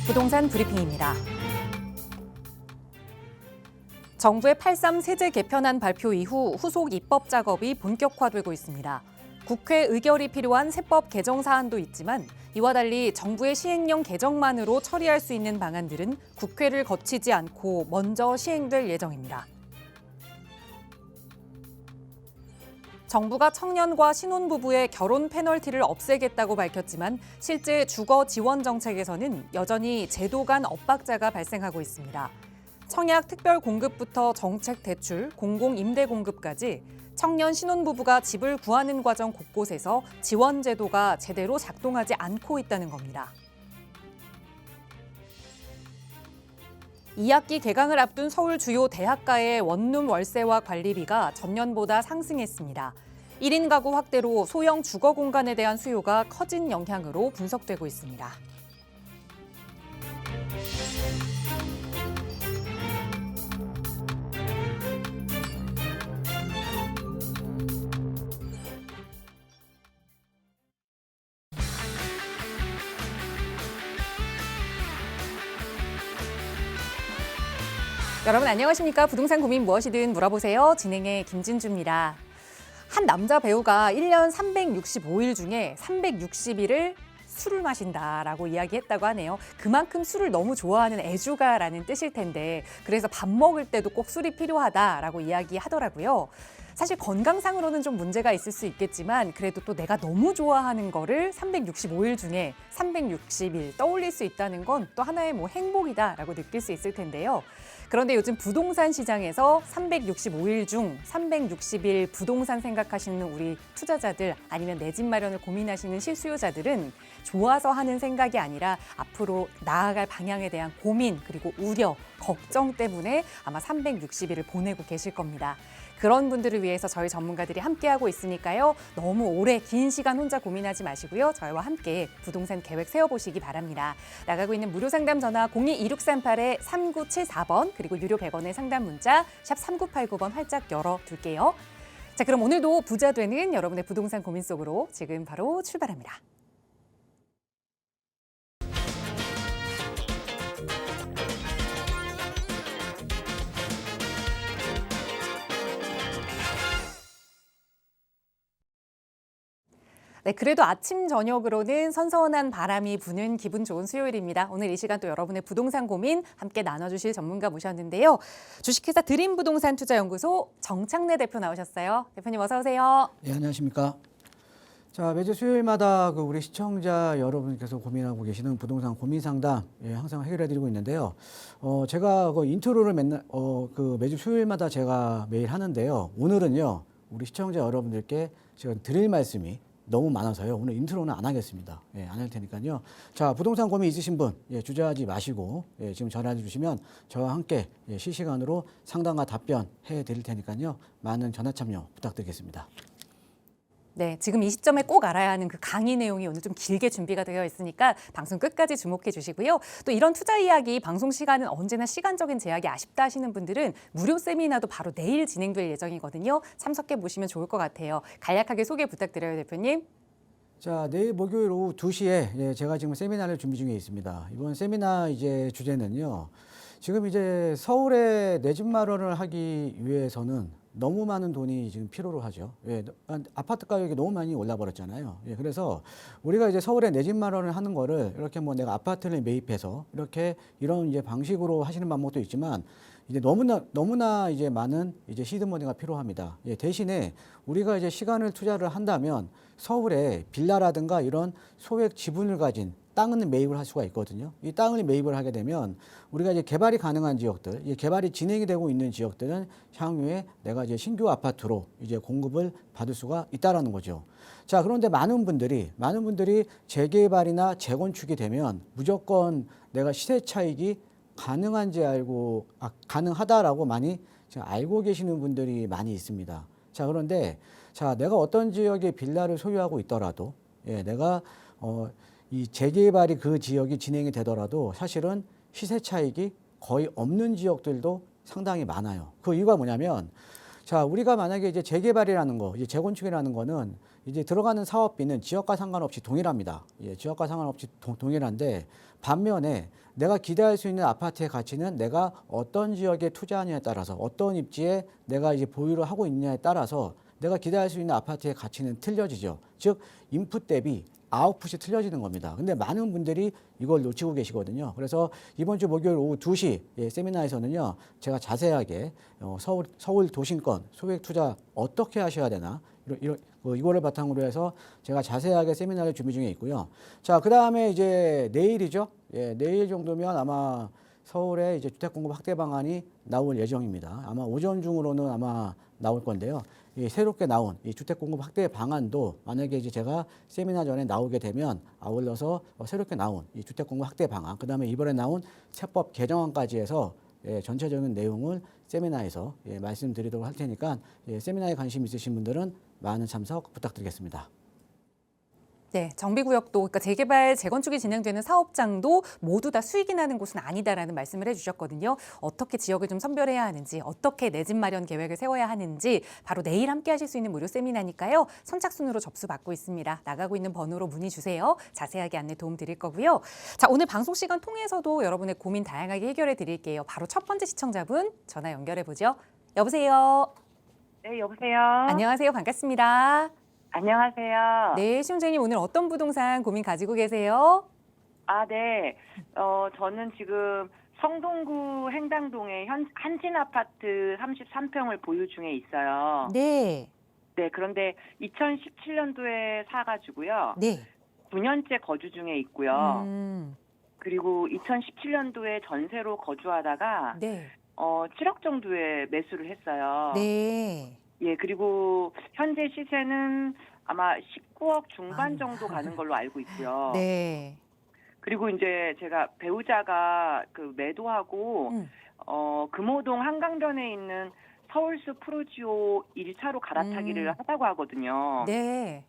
부동산 브리핑입니다. 정부의 8.3 세제 개편안 발표 이후 후속 입법 작업이 본격화되고 있습니다. 국회 의결이 필요한 세법 개정 사안도 있지만 이와 달리 정부의 시행령 개정만으로 처리할 수 있는 방안들은 국회를 거치지 않고 먼저 시행될 예정입니다. 정부가 청년과 신혼부부의 결혼 페널티를 없애겠다고 밝혔지만 실제 주거 지원 정책에서는 여전히 제도 간 엇박자가 발생하고 있습니다. 청약 특별 공급부터 정책 대출, 공공 임대 공급까지 청년 신혼부부가 집을 구하는 과정 곳곳에서 지원 제도가 제대로 작동하지 않고 있다는 겁니다. 2학기 개강을 앞둔 서울 주요 대학가의 원룸 월세와 관리비가 전년보다 상승했습니다. 1인 가구 확대로 소형 주거 공간에 대한 수요가 커진 영향으로 분석되고 있습니다. 여러분 안녕하십니까? 부동산 고민 무엇이든 물어보세요. 진행의 김진주입니다. 한 남자 배우가 1년 365일 중에 360일을 술을 마신다라고 이야기했다고 하네요. 그만큼 술을 너무 좋아하는 애주가라는 뜻일 텐데 그래서 밥 먹을 때도 꼭 술이 필요하다라고 이야기하더라고요. 사실 건강상으로는 좀 문제가 있을 수 있겠지만 그래도 또 내가 너무 좋아하는 거를 365일 중에 360일 떠올릴 수 있다는 건 또 하나의 행복이다라고 느낄 수 있을 텐데요. 그런데 요즘 부동산 시장에서 365일 중 360일 부동산 생각하시는 우리 투자자들 아니면 내 집 마련을 고민하시는 실수요자들은 좋아서 하는 생각이 아니라 앞으로 나아갈 방향에 대한 고민 그리고 우려, 걱정 때문에 아마 360일을 보내고 계실 겁니다. 그런 분들을 위해서 저희 전문가들이 함께하고 있으니까요. 너무 오래 긴 시간 혼자 고민하지 마시고요. 저희와 함께 부동산 계획 세워보시기 바랍니다. 나가고 있는 무료 상담 전화 02-2638-3974번 그리고 유료 100원의 상담 문자 샵 3989번 활짝 열어둘게요. 자, 그럼 오늘도 부자 되는 여러분의 부동산 고민 속으로 지금 바로 출발합니다. 네, 그래도 아침 저녁으로는 선선한 바람이 부는 기분 좋은 수요일입니다. 오늘 이 시간 또 여러분의 부동산 고민 함께 나눠주실 전문가 모셨는데요. 주식회사 드림부동산투자연구소 정창래 대표 나오셨어요. 대표님 어서 오세요. 네, 안녕하십니까. 자, 매주 수요일마다 우리 시청자 여러분께서 고민하고 계시는 부동산 고민 상담 항상 해결해드리고 있는데요. 제가 인트로를 매주 수요일마다 제가 매일 하는데요. 오늘은요, 우리 시청자 여러분들께 제가 드릴 말씀이 너무 많아서요. 오늘 인트로는 안 하겠습니다. 안 할 테니까요. 자, 부동산 고민 있으신 분 주저하지 마시고 지금 전화해 주시면 저와 함께 실시간으로 상담과 답변 해드릴 테니까요. 많은 전화 참여 부탁드리겠습니다. 네, 지금 이 시점에 꼭 알아야 하는 그 강의 내용이 오늘 좀 길게 준비가 되어 있으니까 방송 끝까지 주목해 주시고요. 또 이런 투자 이야기 방송 시간은 언제나 시간적인 제약이 아쉽다 하시는 분들은 무료 세미나도 바로 내일 진행될 예정이거든요. 참석해 보시면 좋을 것 같아요. 간략하게 소개 부탁드려요, 대표님. 자, 내일 목요일 오후 2시에 제가 지금 세미나를 준비 중에 있습니다. 이번 세미나 주제는요. 지금 서울에 내 집 마련을 하기 위해서는 너무 많은 돈이 지금 필요로 하죠. 아파트 가격이 너무 많이 올라 버렸잖아요. 그래서 우리가 서울에 내 집 마련을 하는 거를 이렇게 내가 아파트를 매입해서 이런 방식으로 하시는 방법도 있지만 너무나 많은 시드머니가 필요합니다. 대신에 우리가 시간을 투자를 한다면 서울에 빌라라든가 이런 소액 지분을 가진 땅은 매입을 할 수가 있거든요. 이 땅을 매입을 하게 되면 우리가 개발이 가능한 지역들, 개발이 진행이 되고 있는 지역들은 향후에 내가 신규 아파트로 공급을 받을 수가 있다라는 거죠. 자, 그런데 많은 분들이 재개발이나 재건축이 되면 무조건 내가 시세 차익이 가능하다라고 많이 알고 계시는 분들이 많이 있습니다. 자, 그런데 내가 어떤 지역에 빌라를 소유하고 있더라도 내가 이 재개발이 그 지역이 진행이 되더라도 사실은 시세 차익이 거의 없는 지역들도 상당히 많아요. 그 이유가 뭐냐면 우리가 만약에 재개발이라는 거, 재건축이라는 거는 이제 들어가는 사업비는 지역과 상관없이 동일합니다. 예, 지역과 상관없이 동일한데 반면에 내가 기대할 수 있는 아파트의 가치는 내가 어떤 지역에 투자하느냐에 따라서 어떤 입지에 내가 이제 보유를 하고 있느냐에 따라서 내가 기대할 수 있는 아파트의 가치는 틀려지죠. 즉 인풋 대비 아웃풋이 틀려지는 겁니다. 근데 많은 분들이 이걸 놓치고 계시거든요. 그래서 이번 주 목요일 오후 2시 세미나에서는요, 제가 자세하게 서울 도심권 소액 투자 어떻게 하셔야 되나 이거를 바탕으로 해서 제가 자세하게 세미나를 준비 중에 있고요. 자, 그 다음에 이제 내일이죠. 예, 내일 정도면 아마 서울에 이제 주택 공급 확대 방안이 나올 예정입니다. 아마 오전 중으로는 아마 나올 건데요. 이 새롭게 나온 이 주택 공급 확대 방안도 만약에 이제 제가 세미나 전에 나오게 되면 아울러서 새롭게 나온 이 주택 공급 확대 방안, 그다음에 이번에 나온 세법 개정안까지 해서 전체적인 내용을 세미나에서 말씀드리도록 할 테니까 세미나에 관심 있으신 분들은 많은 참석 부탁드리겠습니다. 네, 정비구역도 그러니까 재개발, 재건축이 진행되는 사업장도 모두 다 수익이 나는 곳은 아니다라는 말씀을 해주셨거든요. 어떻게 지역을 좀 선별해야 하는지, 어떻게 내 집 마련 계획을 세워야 하는지 바로 내일 함께 하실 수 있는 무료 세미나니까요. 선착순으로 접수 받고 있습니다. 나가고 있는 번호로 문의 주세요. 자세하게 안내 도움 드릴 거고요. 자, 오늘 방송 시간 통해서도 여러분의 고민 다양하게 해결해 드릴게요. 바로 첫 번째 시청자분 전화 연결해 보죠. 여보세요. 네, 여보세요. 안녕하세요. 반갑습니다. 안녕하세요. 네, 시청자님 오늘 어떤 부동산 고민 가지고 계세요? 아, 네. 저는 지금 성동구 행당동에 한진 아파트 33평을 보유 중에 있어요. 네. 네, 그런데 2017년도에 사가지고요. 네. 9년째 거주 중에 있고요. 음, 그리고 2017년도에 전세로 거주하다가 네. 7억 정도에 매수를 했어요. 네. 예, 그리고 현재 시세는 아마 19억 중반 정도 가는 걸로 알고 있고요. 네. 그리고 이제 제가 배우자가 그 매도하고 음. 금호동 한강변에 있는 서울숲 프루지오 1차로 갈아타기를 하다고 하거든요. 네.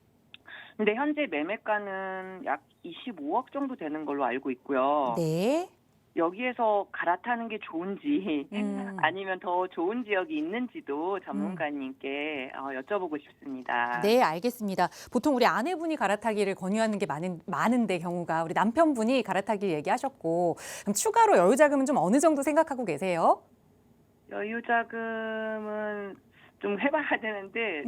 근데 현재 매매가는 약 25억 정도 되는 걸로 알고 있고요. 네. 여기에서 갈아타는 게 좋은지 아니면 더 좋은 지역이 있는지도 전문가님께 여쭤보고 싶습니다. 네, 알겠습니다. 보통 우리 아내분이 갈아타기를 권유하는 게 많은데 경우가 우리 남편분이 갈아타기 얘기하셨고 그럼 추가로 여유 자금은 좀 어느 정도 생각하고 계세요? 여유 자금은 좀 해봐야 되는데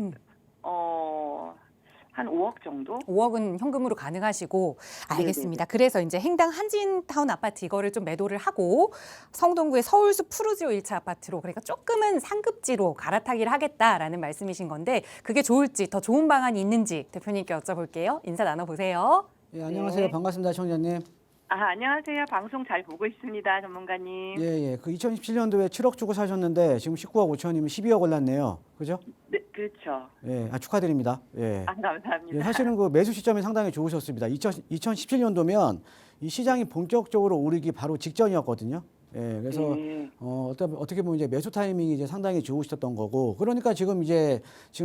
한 5억 정도? 5억은 현금으로 가능하시고 알겠습니다. 그래서 이제 행당 한진타운 아파트 이거를 좀 매도를 하고 성동구의 서울숲 푸르지오 1차 아파트로 그러니까 조금은 상급지로 갈아타기를 하겠다라는 말씀이신 건데 그게 좋을지 더 좋은 방안이 있는지 대표님께 여쭤볼게요. 인사 나눠보세요. 예, 안녕하세요. 네. 반갑습니다, 청자님. 안녕하세요. 방송 잘 보고 있습니다, 전문가님. 예. 그 2017년도에 7억 주고 사셨는데 지금 19억 5천이면 12억 올랐네요. 그죠? 네, 그렇죠. 예, 축하드립니다. 예. 감사합니다. 예, 사실은 그 매수 시점이 상당히 좋으셨습니다. 2017년도면 이 시장이 본격적으로 오르기 바로 직전이었거든요. 예, 그래서 네. 어떻게 보면 이제 매수 타이밍이 이제 상당히 좋으셨던 거고, 그러니까 지금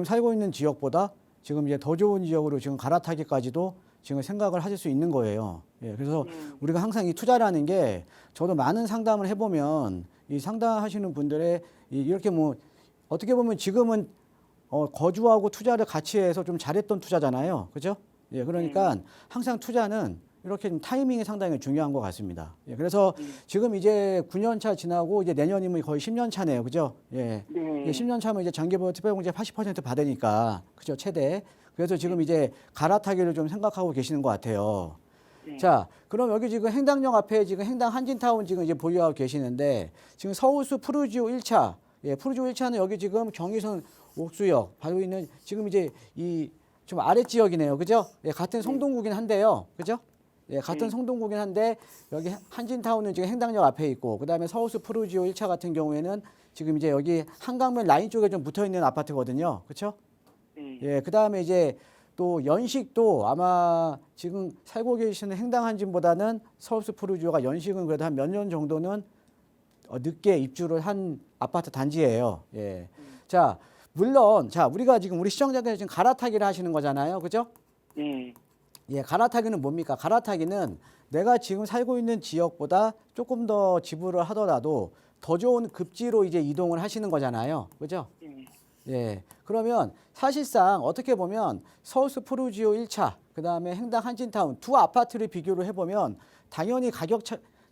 살고 있는 지역보다 지금 이제 더 좋은 지역으로 지금 갈아타기까지도 지금 생각을 하실 수 있는 거예요. 예, 그래서 우리가 항상 이 투자라는 게 저도 많은 상담을 해보면 이 상담하시는 분들의 이렇게 뭐 어떻게 보면 지금은 거주하고 투자를 같이 해서 좀 잘했던 투자잖아요. 그죠? 예, 그러니까 항상 투자는 이렇게 좀 타이밍이 상당히 중요한 것 같습니다. 예, 그래서 지금 이제 9년 차 지나고 이제 내년이면 거의 10년 차네요. 그죠? 예. 네. 10년 차면 이제 장기보험 특별공제 80% 받으니까. 그죠? 최대. 그래서 지금 이제 갈아타기를 좀 생각하고 계시는 것 같아요. 네. 자, 그럼 여기 지금 행당역 앞에 지금 행당 한진타운 지금 이제 보유하고 계시는데 지금 서울숲 푸르지오 1차. 예, 푸르지오 1차는 여기 지금 경의선 옥수역 바로 있는 지금 이제 이 좀 아래 지역이네요. 그죠? 예, 같은 성동구긴 한데요. 그죠? 예, 같은 성동구긴 한데 여기 한진타운은 지금 행당역 앞에 있고 그다음에 서울숲 푸르지오 1차 같은 경우에는 지금 이제 여기 한강변 라인 쪽에 좀 붙어 있는 아파트거든요. 그렇죠? 네. 예, 그다음에 이제 또 연식도 아마 지금 살고 계시는 행당 한진보다는 서울숲 푸르지오가 연식은 그래도 한 몇 년 정도는 늦게 입주를 한 아파트 단지예요. 예. 자, 물론 우리가 지금 우리 시청자께서 지금 갈아타기를 하시는 거잖아요. 그죠? 네. 예, 갈아타기는 뭡니까? 갈아타기는 내가 지금 살고 있는 지역보다 조금 더 지불을 하더라도 더 좋은 급지로 이제 이동을 하시는 거잖아요. 그죠? 네. 예. 그러면 사실상 어떻게 보면 서울스 푸르지오 1차, 그다음에 행당 한진타운 두 아파트를 비교를 해보면 당연히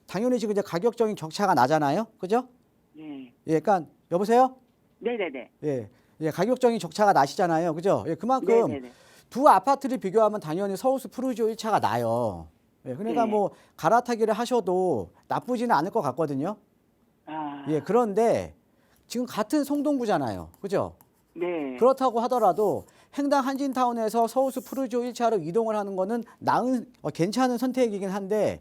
당연히 지금 이제 가격적인 격차가 나잖아요. 그죠? 네. 예, 그러니까 여보세요? 네네네. 예. 예, 가격적인 격차가 나시잖아요. 그죠? 예, 그만큼 네네네. 두 아파트를 비교하면 당연히 서울스 푸르지오 1차가 나요. 예, 그러니까 네. 뭐 갈아타기를 하셔도 나쁘지는 않을 것 같거든요. 아. 예, 그런데 지금 같은 송동구잖아요. 그죠? 네. 그렇다고 하더라도 행당 한진타운에서 서울수 푸르지오 1차로 이동을 하는 거는 괜찮은 선택이긴 한데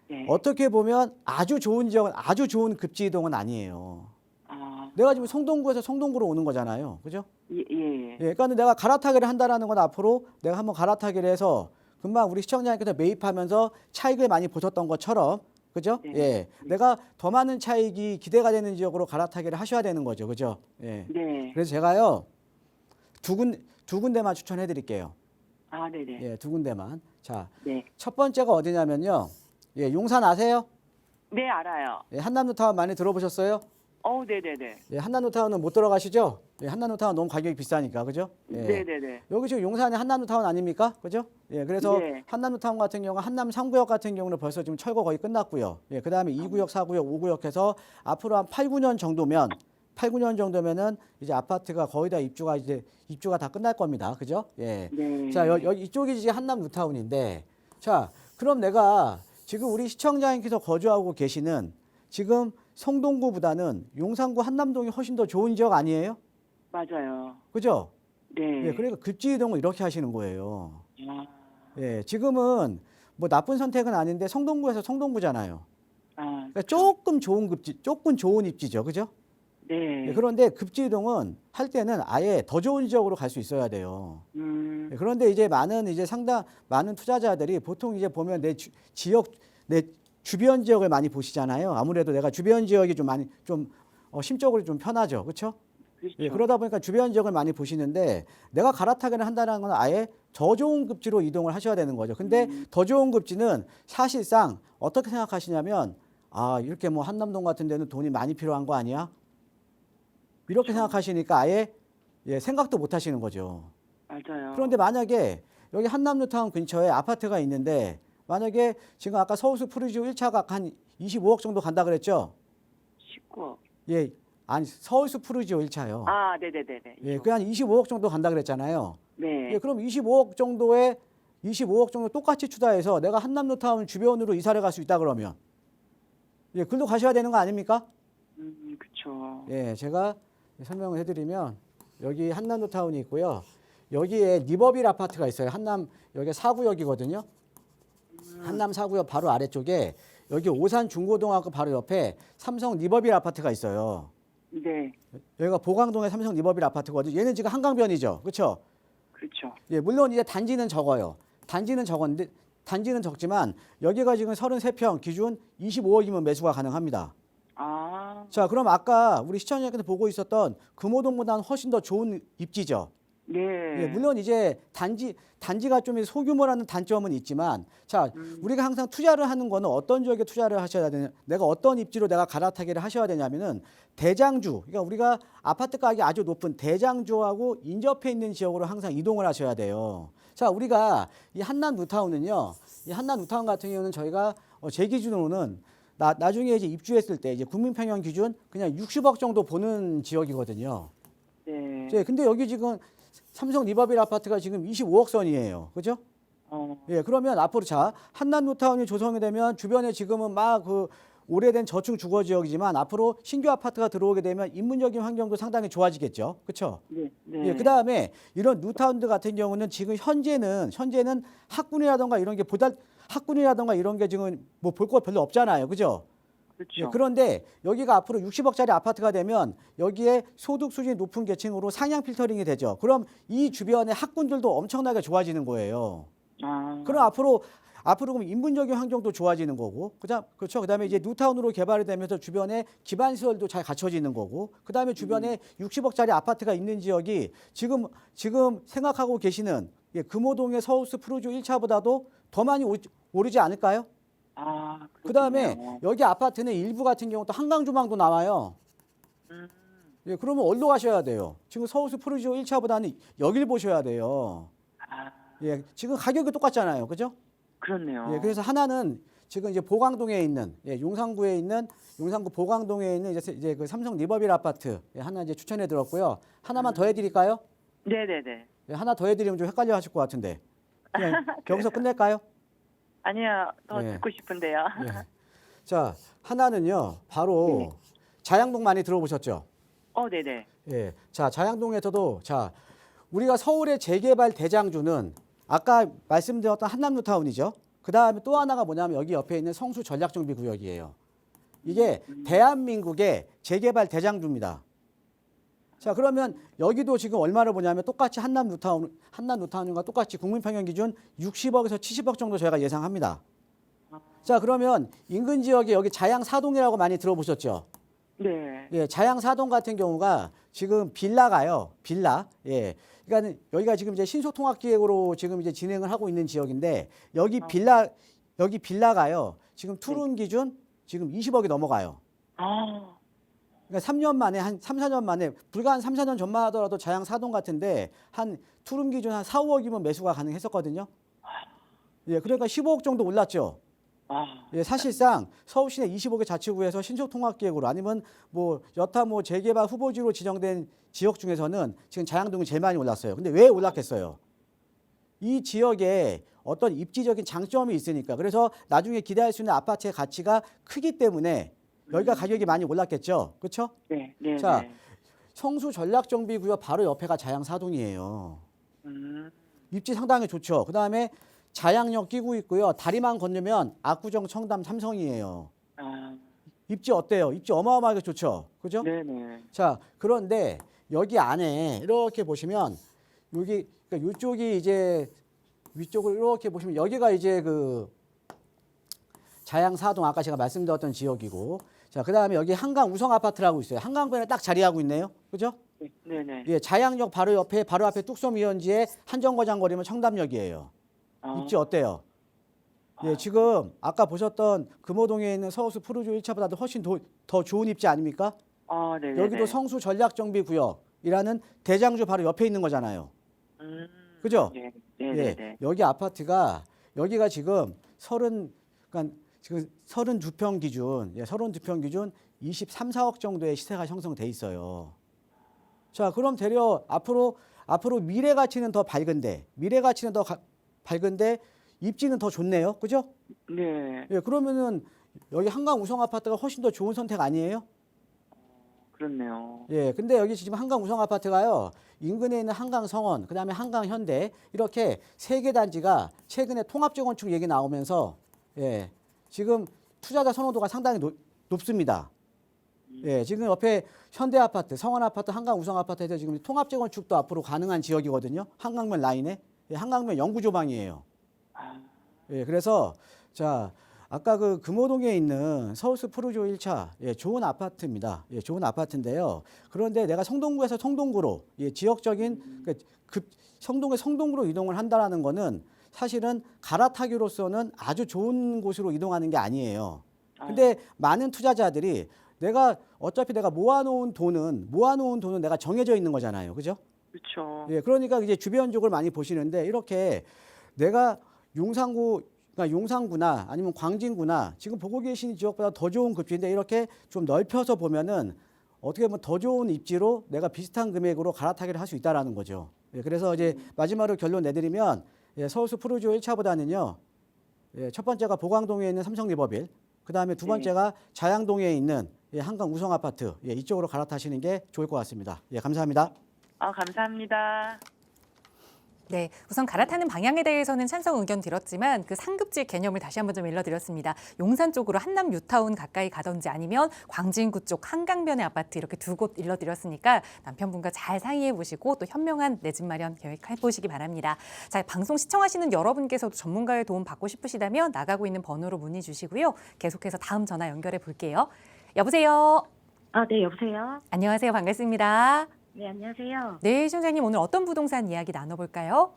네. 어떻게 보면 아주 좋은 지역은 아주 좋은 급지 이동은 아니에요. 아. 내가 지금 송동구에서 송동구로 오는 거잖아요. 그죠? 예. 예. 예, 그러니까 내가 갈아타기를 한다라는 건 앞으로 내가 한번 갈아타기를 해서 금방 우리 시청자님께서 매입하면서 차익을 많이 보셨던 것처럼 그죠? 네. 예. 내가 더 많은 차익이 기대가 되는 지역으로 갈아타기를 하셔야 되는 거죠. 그죠? 예. 네. 그래서 제가요. 두 군데만 추천해 드릴게요. 아, 네네. 예, 두 군데만. 자, 네. 첫 번째가 어디냐면요. 예, 용산 아세요? 네, 알아요. 예, 한남뉴타운 많이 들어보셨어요? 네네네. 예, 한남뉴타운은 못 들어가시죠? 예, 한남뉴타운 너무 가격이 비싸니까. 그죠? 예. 네네네. 여기 지금 용산에 한남뉴타운 아닙니까? 그죠? 예, 그래서 네. 한남뉴타운 같은 경우 한남 3구역 같은 경우는 벌써 지금 철거 거의 끝났고요. 예, 그다음에 2구역, 4구역, 5구역 해서 앞으로 한 8, 9년 정도면 8, 9년 정도면은 이제 아파트가 거의 다 입주가 다 끝날 겁니다. 그죠? 예. 네. 자, 이쪽이 이제 한남뉴타운인데 자, 그럼 내가 지금 우리 시청자님께서 거주하고 계시는 지금 성동구보다는 용산구 한남동이 훨씬 더 좋은 지역 아니에요? 맞아요. 그죠? 네. 예, 그러니까 급지 이동을 이렇게 하시는 거예요. 아. 예, 지금은 뭐 나쁜 선택은 아닌데 성동구에서 성동구잖아요. 아. 그러니까 조금 좋은 입지죠, 그죠? 네. 예, 그런데 급지 이동은 할 때는 아예 더 좋은 지역으로 갈 수 있어야 돼요. 예, 그런데 이제 많은 투자자들이 보통 이제 보면 내 주변 지역을 많이 보시잖아요. 아무래도 내가 주변 지역이 심적으로 좀 편하죠, 그렇죠? 그렇죠. 예, 그러다 보니까 주변 지역을 많이 보시는데 내가 갈아타기를 한다는 건 아예 더 좋은 급지로 이동을 하셔야 되는 거죠. 근데 더 좋은 급지는 사실상 어떻게 생각하시냐면 이렇게 뭐 한남동 같은 데는 돈이 많이 필요한 거 아니야? 이렇게 생각하시니까 아예 생각도 못 하시는 거죠. 맞아요. 그런데 만약에 여기 한남뉴타운 근처에 아파트가 있는데 만약에 지금 아까 서울수 푸르지오 1차가 한 25억 정도 간다 그랬죠? 19억. 예, 아니 서울수 푸르지오 1차요. 아, 네네네네. 예, 그 한 25억 정도 간다 그랬잖아요. 네. 예, 그럼 25억 정도 똑같이 투자해서 내가 한남뉴타운 주변으로 이사를 갈 수 있다 그러면 예, 글로 가셔야 되는 거 아닙니까? 그쵸. 예, 제가 설명을 해드리면 여기 한남뉴타운이 있고요. 여기에 리버빌 아파트가 있어요. 여기 4구역이거든요. 한남 4구역 바로 아래쪽에 여기 오산 중고등학교 바로 옆에 삼성 리버빌 아파트가 있어요. 네. 여기가 보강동의 삼성 리버빌 아파트거든요. 얘는 지금 한강변이죠. 그렇죠? 그렇죠. 예, 물론 이제 단지는 적어요. 단지는 적지만 여기가 지금 33평 기준 25억이면 매수가 가능합니다. 아. 자, 그럼 아까 우리 시청자님께서 보고 있었던 금호동보다는 훨씬 더 좋은 입지죠. 네. 예, 물론 이제 단지가 좀 소규모라는 단점은 있지만 자, 우리가 항상 투자를 하는 거는 어떤 지역에 투자를 하셔야 되냐, 내가 어떤 입지로 내가 갈아타기를 하셔야 되냐면은 대장주, 그러니까 우리가 아파트 가격이 아주 높은 대장주하고 인접해 있는 지역으로 항상 이동을 하셔야 돼요. 자, 우리가 이 한남뉴타운은요, 이 한남뉴타운 같은 경우는 저희가 제 기준으로는 나중에 이제 입주했을 때 이제 국민평형 기준 그냥 60억 정도 보는 지역이거든요. 네. 예, 근데 여기 지금 삼성 리버빌 아파트가 지금 25억 선이에요. 그죠? 예, 그러면 앞으로 한남뉴타운이 조성이 되면 주변에 지금은 막 오래된 저층 주거 지역이지만 앞으로 신규 아파트가 들어오게 되면 인문적인 환경도 상당히 좋아지겠죠. 그렇죠? 네. 네. 예, 그다음에 이런 뉴타운들 같은 경우는 지금 현재는 학군이라던가 이런 게 지금 뭐 볼 거 별로 없잖아요. 그죠? 그렇죠. 예, 그런데 여기가 앞으로 60억짜리 아파트가 되면 여기에 소득 수준이 높은 계층으로 상향 필터링이 되죠. 그럼 이 주변의 학군들도 엄청나게 좋아지는 거예요. 그럼 앞으로 그럼 인문적인 환경도 좋아지는 거고, 그렇죠. 그다음에 이제 뉴타운으로 개발이 되면서 주변에 기반 시설도 잘 갖춰지는 거고, 그다음에 주변에 60억짜리 아파트가 있는 지역이 지금 생각하고 계시는 금호동의 서울스 푸르지오 1차보다도 더 많이 오르지 않을까요? 그다음에 여기 아파트는 일부 같은 경우 또 한강 주방도 나와요. 예, 그러면 어디로 가셔야 돼요? 지금 서울수 프루지오 1차보다는 여길 보셔야 돼요. 아, 예, 지금 가격이 똑같잖아요. 그죠? 그렇네요. 예, 그래서 하나는 지금 이제 보강동에 있는, 예, 용산구에 있는, 용산구 보강동에 있는 이제 그 삼성 리버빌 아파트, 예, 하나 이제 추천해 드렸고요. 하나만 더 해드릴까요? 네네네. 예, 하나 더 해드리면 좀 헷갈려 하실 것 같은데. 그냥 여기서 끝낼까요? 아니요, 더 예. 듣고 싶은데요. 예. 자, 하나는요, 바로 네. 자양동 많이 들어보셨죠? 네네. 예. 자, 자양동에서도, 자, 우리가 서울의 재개발 대장주는 아까 말씀드렸던 한남뉴타운이죠. 그 다음에 또 하나가 뭐냐면 여기 옆에 있는 성수 전략정비구역이에요. 이게 대한민국의 재개발 대장주입니다. 자, 그러면 여기도 지금 얼마를 보냐면 똑같이 한남뉴타운과 똑같이 국민평형 기준 60억에서 70억 정도 저희가 예상합니다. 자, 그러면 인근 지역에 여기 자양사동이라고 많이 들어보셨죠? 네. 예, 자양사동 같은 경우가 지금 빌라가요. 빌라. 예. 그러니까 여기가 지금 이제 신속통합기획으로 지금 이제 진행을 하고 있는 지역인데 여기 빌라가요. 지금 투룸 기준 지금 20억이 넘어가요. 아, 그러니까 3년 만에 한 3, 4년 만에 불과 한 3, 4년 전만 하더라도 자양사동 같은데 한 투룸 기준 한 4, 5억이면 매수가 가능했었거든요. 예, 그러니까 15억 정도 올랐죠. 예, 사실상 서울시내 20억의 자치구에서 신속통합기획으로 아니면 뭐 여타 뭐 재개발 후보지로 지정된 지역 중에서는 지금 자양동이 제일 많이 올랐어요. 근데 왜 올랐겠어요? 이 지역에 어떤 입지적인 장점이 있으니까. 그래서 나중에 기대할 수 있는 아파트의 가치가 크기 때문에 여기가 가격이 많이 올랐겠죠. 그렇죠? 네, 네. 자, 네. 성수 전략정비구역 바로 옆에가 자양사동이에요. 음, 입지 상당히 좋죠. 그다음에 자양역 끼고 있고요. 다리만 건너면 압구정, 청담, 삼성이에요. 아, 입지 어때요? 입지 어마어마하게 좋죠. 그죠? 네네. 자, 그런데 여기 안에 이렇게 보시면 여기 그러니까 이쪽이 이제 위쪽을 이렇게 보시면 여기가 이제 그 자양사동 아까 제가 말씀드렸던 지역이고 자, 그다음에 여기 한강 우성 아파트라고 있어요. 한강변에 딱 자리하고 있네요. 그죠? 네, 네네. 예, 자양역 바로 앞에 뚝섬 이현지에 한정거장 거리면 청담역이에요. 입지 어때요? 예, 지금 아까 보셨던 금호동에 있는 서울수 푸르지오 1차보다도 훨씬 더 좋은 입지 아닙니까? 네네. 여기도 성수 전략정비구역이라는 대장주 바로 옆에 있는 거잖아요. 그죠? 네, 예, 네네네. 여기 아파트가 여기가 지금 그러니까 지금 32평 기준, 32평 기준 23, 4억 정도의 시세가 형성돼 있어요. 자, 그럼 되려 앞으로 미래 가치는 더 밝은데 입지는 더 좋네요. 그죠? 네, 예, 그러면은 여기 한강 우성 아파트가 훨씬 더 좋은 선택 아니에요? 그렇네요. 예, 근데 여기 지금 한강 우성 아파트가요. 인근에 있는 한강 성원, 그다음에 한강 현대 이렇게 세 개 단지가 최근에 통합 재건축 얘기 나오면서 예, 지금 투자자 선호도가 상당히 높습니다. 예, 지금 옆에 현대 아파트, 성원 아파트, 한강 우성 아파트에서 지금 통합 재건축도 앞으로 가능한 지역이거든요. 한강면 라인에. 예, 한강면 영구 조망이에요. 예, 그래서 자, 아까 그 금호동에 있는 서울수 푸르지오 1차 예, 좋은 아파트입니다. 예, 좋은 아파트인데요. 그런데 내가 성동구에서 성동구로 예, 지역적인 성동구로 이동을 한다라는 거는 사실은 갈아타기로서는 아주 좋은 곳으로 이동하는 게 아니에요. 근데 많은 투자자들이 어차피 내가 모아놓은 돈은 내가 정해져 있는 거잖아요. 그죠? 그렇죠. 예, 그러니까 이제 주변 쪽을 많이 보시는데 이렇게 내가 용산구나 아니면 광진구나 지금 보고 계신 지역보다 더 좋은 급지인데 이렇게 좀 넓혀서 보면은 어떻게 보면 더 좋은 입지로 내가 비슷한 금액으로 갈아타기를 할 수 있다라는 거죠. 예, 그래서 이제 마지막으로 결론 내드리면 예, 서울수 푸르지오 1차보다는요. 예, 첫 번째가 보강동에 있는 삼성 리버빌, 그 다음에 두 번째가 자양동에 있는 예, 한강 우성 아파트 예, 이쪽으로 갈아타시는 게 좋을 것 같습니다. 예, 감사합니다. 감사합니다. 네, 우선 갈아타는 방향에 대해서는 찬성 의견 드렸지만 그 상급지 개념을 다시 한번 좀 일러드렸습니다. 용산 쪽으로 한남 뉴타운 가까이 가든지 아니면 광진구 쪽 한강변의 아파트 이렇게 두 곳 일러드렸으니까 남편분과 잘 상의해 보시고 또 현명한 내 집 마련 계획해 보시기 바랍니다. 자, 방송 시청하시는 여러분께서도 전문가의 도움 받고 싶으시다면 나가고 있는 번호로 문의 주시고요. 계속해서 다음 전화 연결해 볼게요. 여보세요. 네, 여보세요. 안녕하세요. 반갑습니다. 네, 안녕하세요. 네, 시청자님 오늘 어떤 부동산 이야기 나눠볼까요?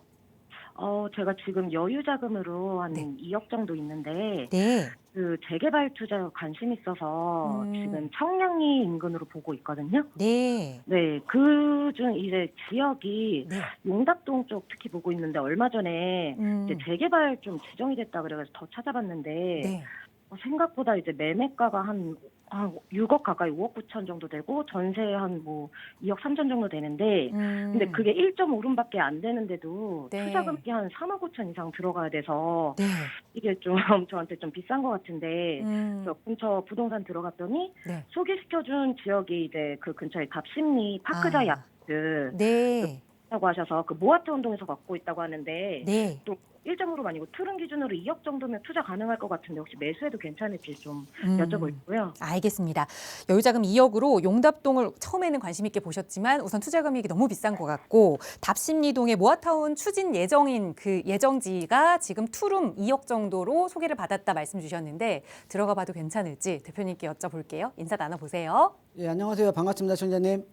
제가 지금 여유 자금으로 한 네. 2억 정도 있는데 네. 그 재개발 투자에 관심이 있어서 음. 지금 청량리 인근으로 보고 있거든요. 네. 네, 그중 이제 지역이 네. 용답동 쪽 특히 보고 있는데 얼마 전에 이제 음. 재개발 좀 지정이 됐다 그래서 더 찾아봤는데 네. 생각보다 이제 매매가가 한 6억 가까이 5억 9천 정도 되고 전세 한 뭐 2억 3천 정도 되는데 근데 그게 1.5룸밖에 안 되는데도 네. 투자 금액이 한 3억 5천 이상 들어가야 돼서 네. 이게 좀 저한테 좀 비싼 것 같은데 저 근처 부동산 들어갔더니 네. 소개시켜준 지역이 이제 그 근처에 갑심리 파크자이 아. 아파트 네. 라고 하셔서 그 모아타운동에서 갖고 있다고 하는데 네. 또 1.5룸 아니고 투룸 기준으로 2억 정도면 투자 가능할 것 같은데 혹시 매수해도 괜찮을지 좀 여쭤보고요. 알겠습니다. 여유자금 2억으로 용답동을 처음에는 관심 있게 보셨지만 우선 투자 금액이 너무 비싼 것 같고 답심리동의 모아타운 추진 예정인 그 예정지가 지금 투룸 2억 정도로 소개를 받았다 말씀 주셨는데 들어가 봐도 괜찮을지 대표님께 여쭤볼게요. 인사 나눠보세요. 예, 안녕하세요. 반갑습니다, 청자님.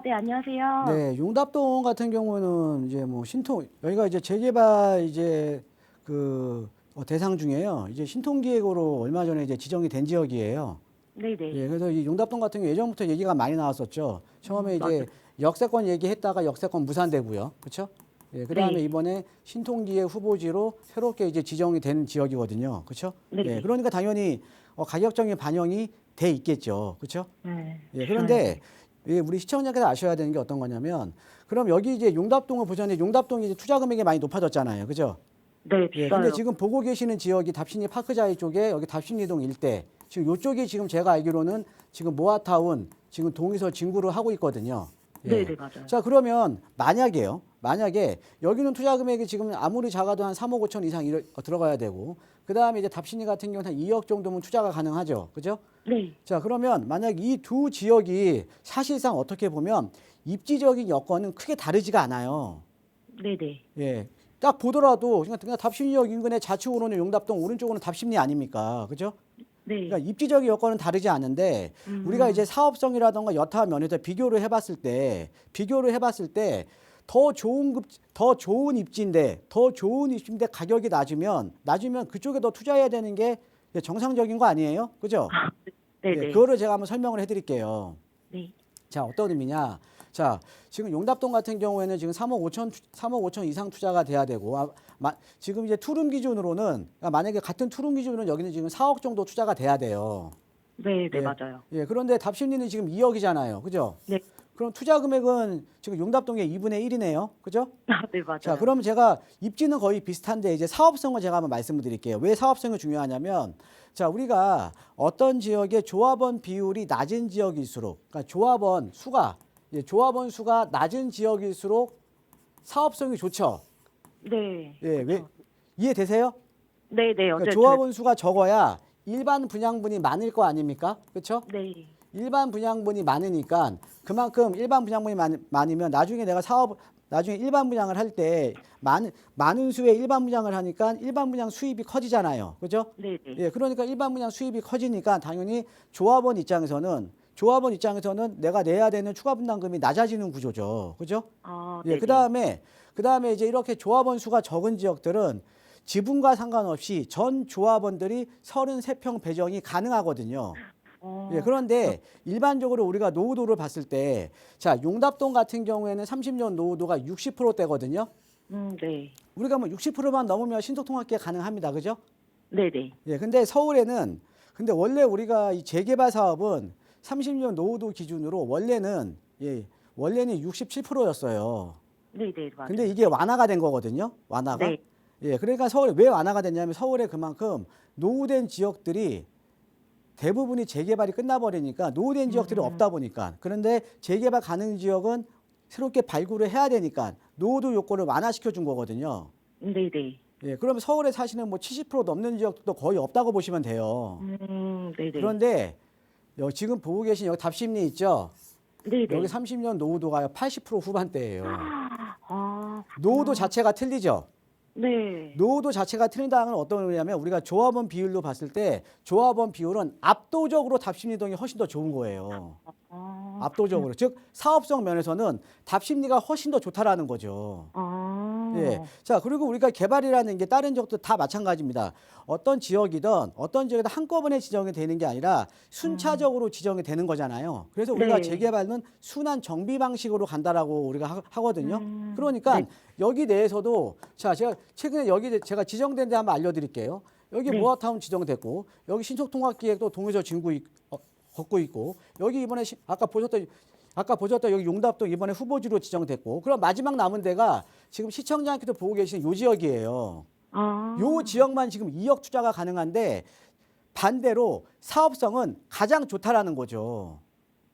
네, 안녕하세요. 네, 용답동 같은 경우는 이제 뭐 신통 여기가 이제 재개발 이제 그 대상 중에요. 이제 신통기획으로 얼마 전에 이제 지정이 된 지역이에요. 네네. 예, 그래서 이 용답동 같은 경우 예전부터 얘기가 많이 나왔었죠. 처음에 이제 맞아요. 역세권 얘기했다가 역세권 무산되고요, 그렇죠? 예, 그다음에 네. 이번에 신통기획 후보지로 새롭게 이제 지정이 된 지역이거든요, 그렇죠? 네. 예, 그러니까 당연히 가격적인 반영이 돼 있겠죠, 그렇죠? 네. 예, 그런데 우리 시청자께서 아셔야 되는 게 어떤 거냐면, 그럼 여기 이제 용답동을 보자니 용답동이 이제 투자 금액이 많이 높아졌잖아요, 그죠? 네, 예, 비싸요. 근데 지금 보고 계시는 지역이 답심리 파크자이 쪽에 여기 답심리동 일대, 지금 이쪽이 지금 제가 알기로는 지금 모아타운 지금 동의서 진구를 하고 있거든요. 예. 네네, 맞아요. 자, 그러면 만약에 여기는 투자 금액이 지금 아무리 작아도 한 3억 5천 이상 들어가야 되고, 그 다음에 이제 답심리 같은 경우는 한 2억 정도면 투자가 가능하죠, 그죠? 네. 자, 그러면 만약 이 두 지역이 사실상 어떻게 보면 입지적인 여건은 크게 다르지가 않아요. 네네. 예. 딱 보더라도 그냥 답심리역 인근의 좌측으로는 용답동, 오른쪽으로는 답심리 아닙니까? 그죠? 네. 그러니까 입지적인 여건은 다르지 않은데 우리가 이제 사업성이라던가 여타 면에서 비교를 해봤을 때 더 좋은 입지인데 가격이 낮으면 그쪽에 더 투자해야 되는 게 정상적인 거 아니에요? 그죠? 네네. 예, 그거를 제가 한번 설명을 해드릴게요. 네. 자, 어떤 의미냐? 자, 지금 용답동 같은 경우에는 지금 3억 5천 이상 투자가 돼야 되고, 지금 이제 투룸 기준으로는, 그러니까 만약에 같은 투룸 기준으로는 여기는 지금 4억 정도 투자가 돼야 돼요. 네, 네, 예. 맞아요. 예, 그런데 답심리는 지금 2억이잖아요. 그죠? 네. 그럼 투자 금액은 지금 용답동의 2분의 1이네요. 그죠? 네, 맞아요. 자, 그러면 제가 입지는 거의 비슷한데 이제 사업성을 제가 한번 말씀을 드릴게요. 왜 사업성이 중요하냐면, 자, 우리가 어떤 지역의 조합원 비율이 낮은 지역일수록, 그러니까 조합원 수가 낮은 지역일수록 사업성이 좋죠. 네. 예, 왜 이해되세요? 네, 네. 그러니까 어제 조합원 수가 적어야 일반 분양분이 많을 거 아닙니까? 그렇죠? 네. 일반 분양분이 많으니까 그만큼 일반 분양분이 많으면 나중에 일반 분양을 할 때 많은 수의 일반 분양을 하니까 일반 분양 수입이 커지잖아요. 그죠? 네, 네. 예, 그러니까 일반 분양 수입이 커지니까 당연히 조합원 입장에서는 내가 내야 되는 추가 분담금이 낮아지는 구조죠. 그죠? 네. 예, 그다음에 이제 이렇게 조합원 수가 적은 지역들은 지분과 상관없이 전 조합원들이 33평 배정이 가능하거든요. 예, 그런데 일반적으로 우리가 노후도를 봤을 때, 자, 용답동 같은 경우에는 30년 노후도가 60%대거든요. 네. 우리가 뭐 60%만 넘으면 신속통합기가 가능합니다. 그죠? 네, 네. 예, 근데 원래 우리가 이 재개발 사업은 30년 노후도 기준으로 원래는 67%였어요. 네, 네, 맞아요. 근데 이게 완화가 된 거거든요. 완화가. 네. 예, 그러니까 서울에 왜 완화가 됐냐면 서울에 그만큼 노후된 지역들이 대부분이 재개발이 끝나버리니까 노후된 지역들이 없다 보니까. 그런데 재개발 가능 지역은 새롭게 발굴을 해야 되니까 노후도 요건을 완화시켜 준 거거든요. 네, 네. 예, 그러면 서울에 사시는 뭐 70% 넘는 지역도 거의 없다고 보시면 돼요. 네, 네. 그런데 지금 보고 계신 여기 답심리 있죠? 네, 네. 여기 30년 노후도가 80% 후반대예요. 아, 노후도 자체가 틀리죠? 네. 노후도 자체가 틀린다는 건 어떤 의미냐면 우리가 조합원 비율로 봤을 때 조합원 비율은 압도적으로 답심리동이 훨씬 더 좋은 거예요. 압도적으로. 즉 사업성 면에서는 답심리가 훨씬 더 좋다라는 거죠. 예. 자, 그리고 우리가 개발이라는 게 다른 지역도 다 마찬가지입니다. 어떤 지역이든 한꺼번에 지정이 되는 게 아니라 순차적으로 지정이 되는 거잖아요. 그래서 우리가 네. 재개발은 순환 정비 방식으로 간다라고 우리가 하거든요. 그러니까 네. 여기 내에서도 자, 제가 최근에 여기 제가 지정된 데 한번 알려드릴게요. 여기 네. 모아타운 지정됐고 여기 신속통합기획도 동의서 걷고 있고 여기 이번에 아까 보셨던 여기 용답동 이번에 후보지로 지정됐고 그럼 마지막 남은 데가 지금 시청자님께서 보고 계시는 요 지역이에요. 아. 요 지역만 지금 2억 투자가 가능한데 반대로 사업성은 가장 좋다라는 거죠.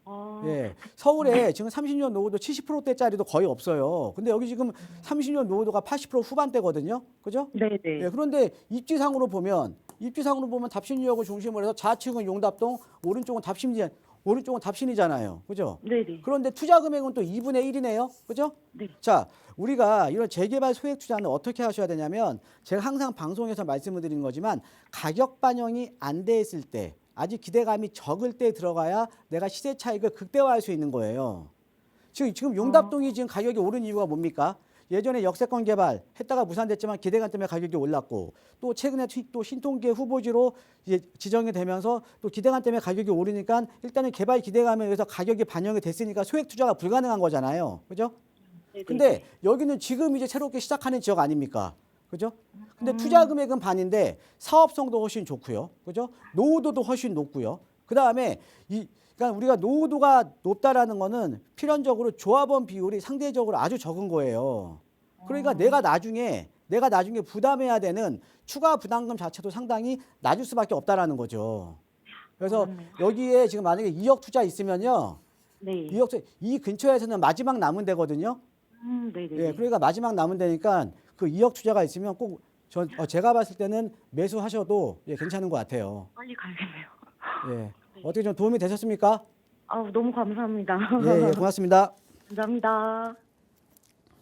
아. 예. 서울에 지금 30년 노후도 70%대짜리도 거의 없어요. 근데 여기 지금 30년 노후도가 80% 후반대거든요. 그죠? 네네. 예, 그런데 입지상으로 보면 답신유역을 중심으로 해서 좌측은 용답동, 오른쪽은 답신이잖아요. 그죠? 네네. 그런데 투자 금액은 또 2분의 1이네요. 그죠? 네. 자, 우리가 이런 재개발 소액 투자는 어떻게 하셔야 되냐면 제가 항상 방송에서 말씀을 드리는 거지만 가격 반영이 안 돼 있을 때 아직 기대감이 적을 때 들어가야 내가 시세 차익을 극대화할 수 있는 거예요. 지금 용답동이 지금 가격이 오른 이유가 뭡니까? 예전에 역세권 개발 했다가 무산됐지만 기대감 때문에 가격이 올랐고 또 최근에 또 신통기의 후보지로 이제 지정이 되면서 또 기대감 때문에 가격이 오르니까 일단은 개발 기대감에 의해서 가격이 반영이 됐으니까 소액 투자가 불가능한 거잖아요. 그죠? 네네. 근데 여기는 지금 이제 새롭게 시작하는 지역 아닙니까? 그죠? 근데 투자 금액은 반인데 사업성도 훨씬 좋고요. 그죠? 노후도도 훨씬 높고요. 그다음에 그러니까 우리가 노후도가 높다라는 거는 필연적으로 조합원 비율이 상대적으로 아주 적은 거예요. 그러니까 내가 나중에 부담해야 되는 추가 부담금 자체도 상당히 낮을 수밖에 없다라는 거죠. 그래서 여기에 지금 만약에 2억 투자 있으면요. 네. 2억 투자, 이 근처에서는 마지막 남은 데거든요. 네네. 예, 그러니까 마지막 남은 데니까 그 2억 투자가 있으면 꼭 제가 봤을 때는 매수하셔도 예, 괜찮은 것 같아요. 빨리 가야겠네요. 예. 어떻게 좀 도움이 되셨습니까? 아우, 너무 감사합니다. 예, 예, 고맙습니다. 감사합니다.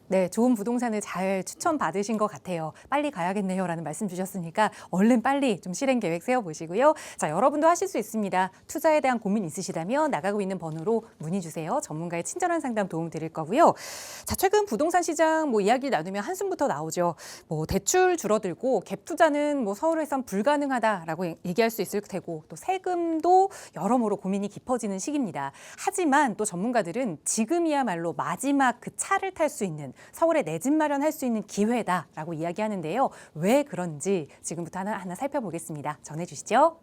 네, 좋은 부동산을 잘 추천받으신 것 같아요. 빨리 가야겠네요 라는 말씀 주셨으니까 얼른 빨리 좀 실행 계획 세워보시고요. 자, 여러분도 하실 수 있습니다. 투자에 대한 고민 있으시다면 나가고 있는 번호로 문의 주세요. 전문가의 친절한 상담 도움 드릴 거고요. 자, 최근 부동산 시장 이야기 나누면 한숨부터 나오죠. 대출 줄어들고 갭 투자는 서울에선 불가능하다라고 얘기할 수 있을 테고 또 세금도 여러모로 고민이 깊어지는 시기입니다. 하지만 또 전문가들은 지금이야말로 마지막 그 차를 탈 수 있는 서울에 내 집 마련할 수 있는 기회다라고 이야기하는데요. 왜 그런지 지금부터 하나하나 살펴보겠습니다. 전해주시죠.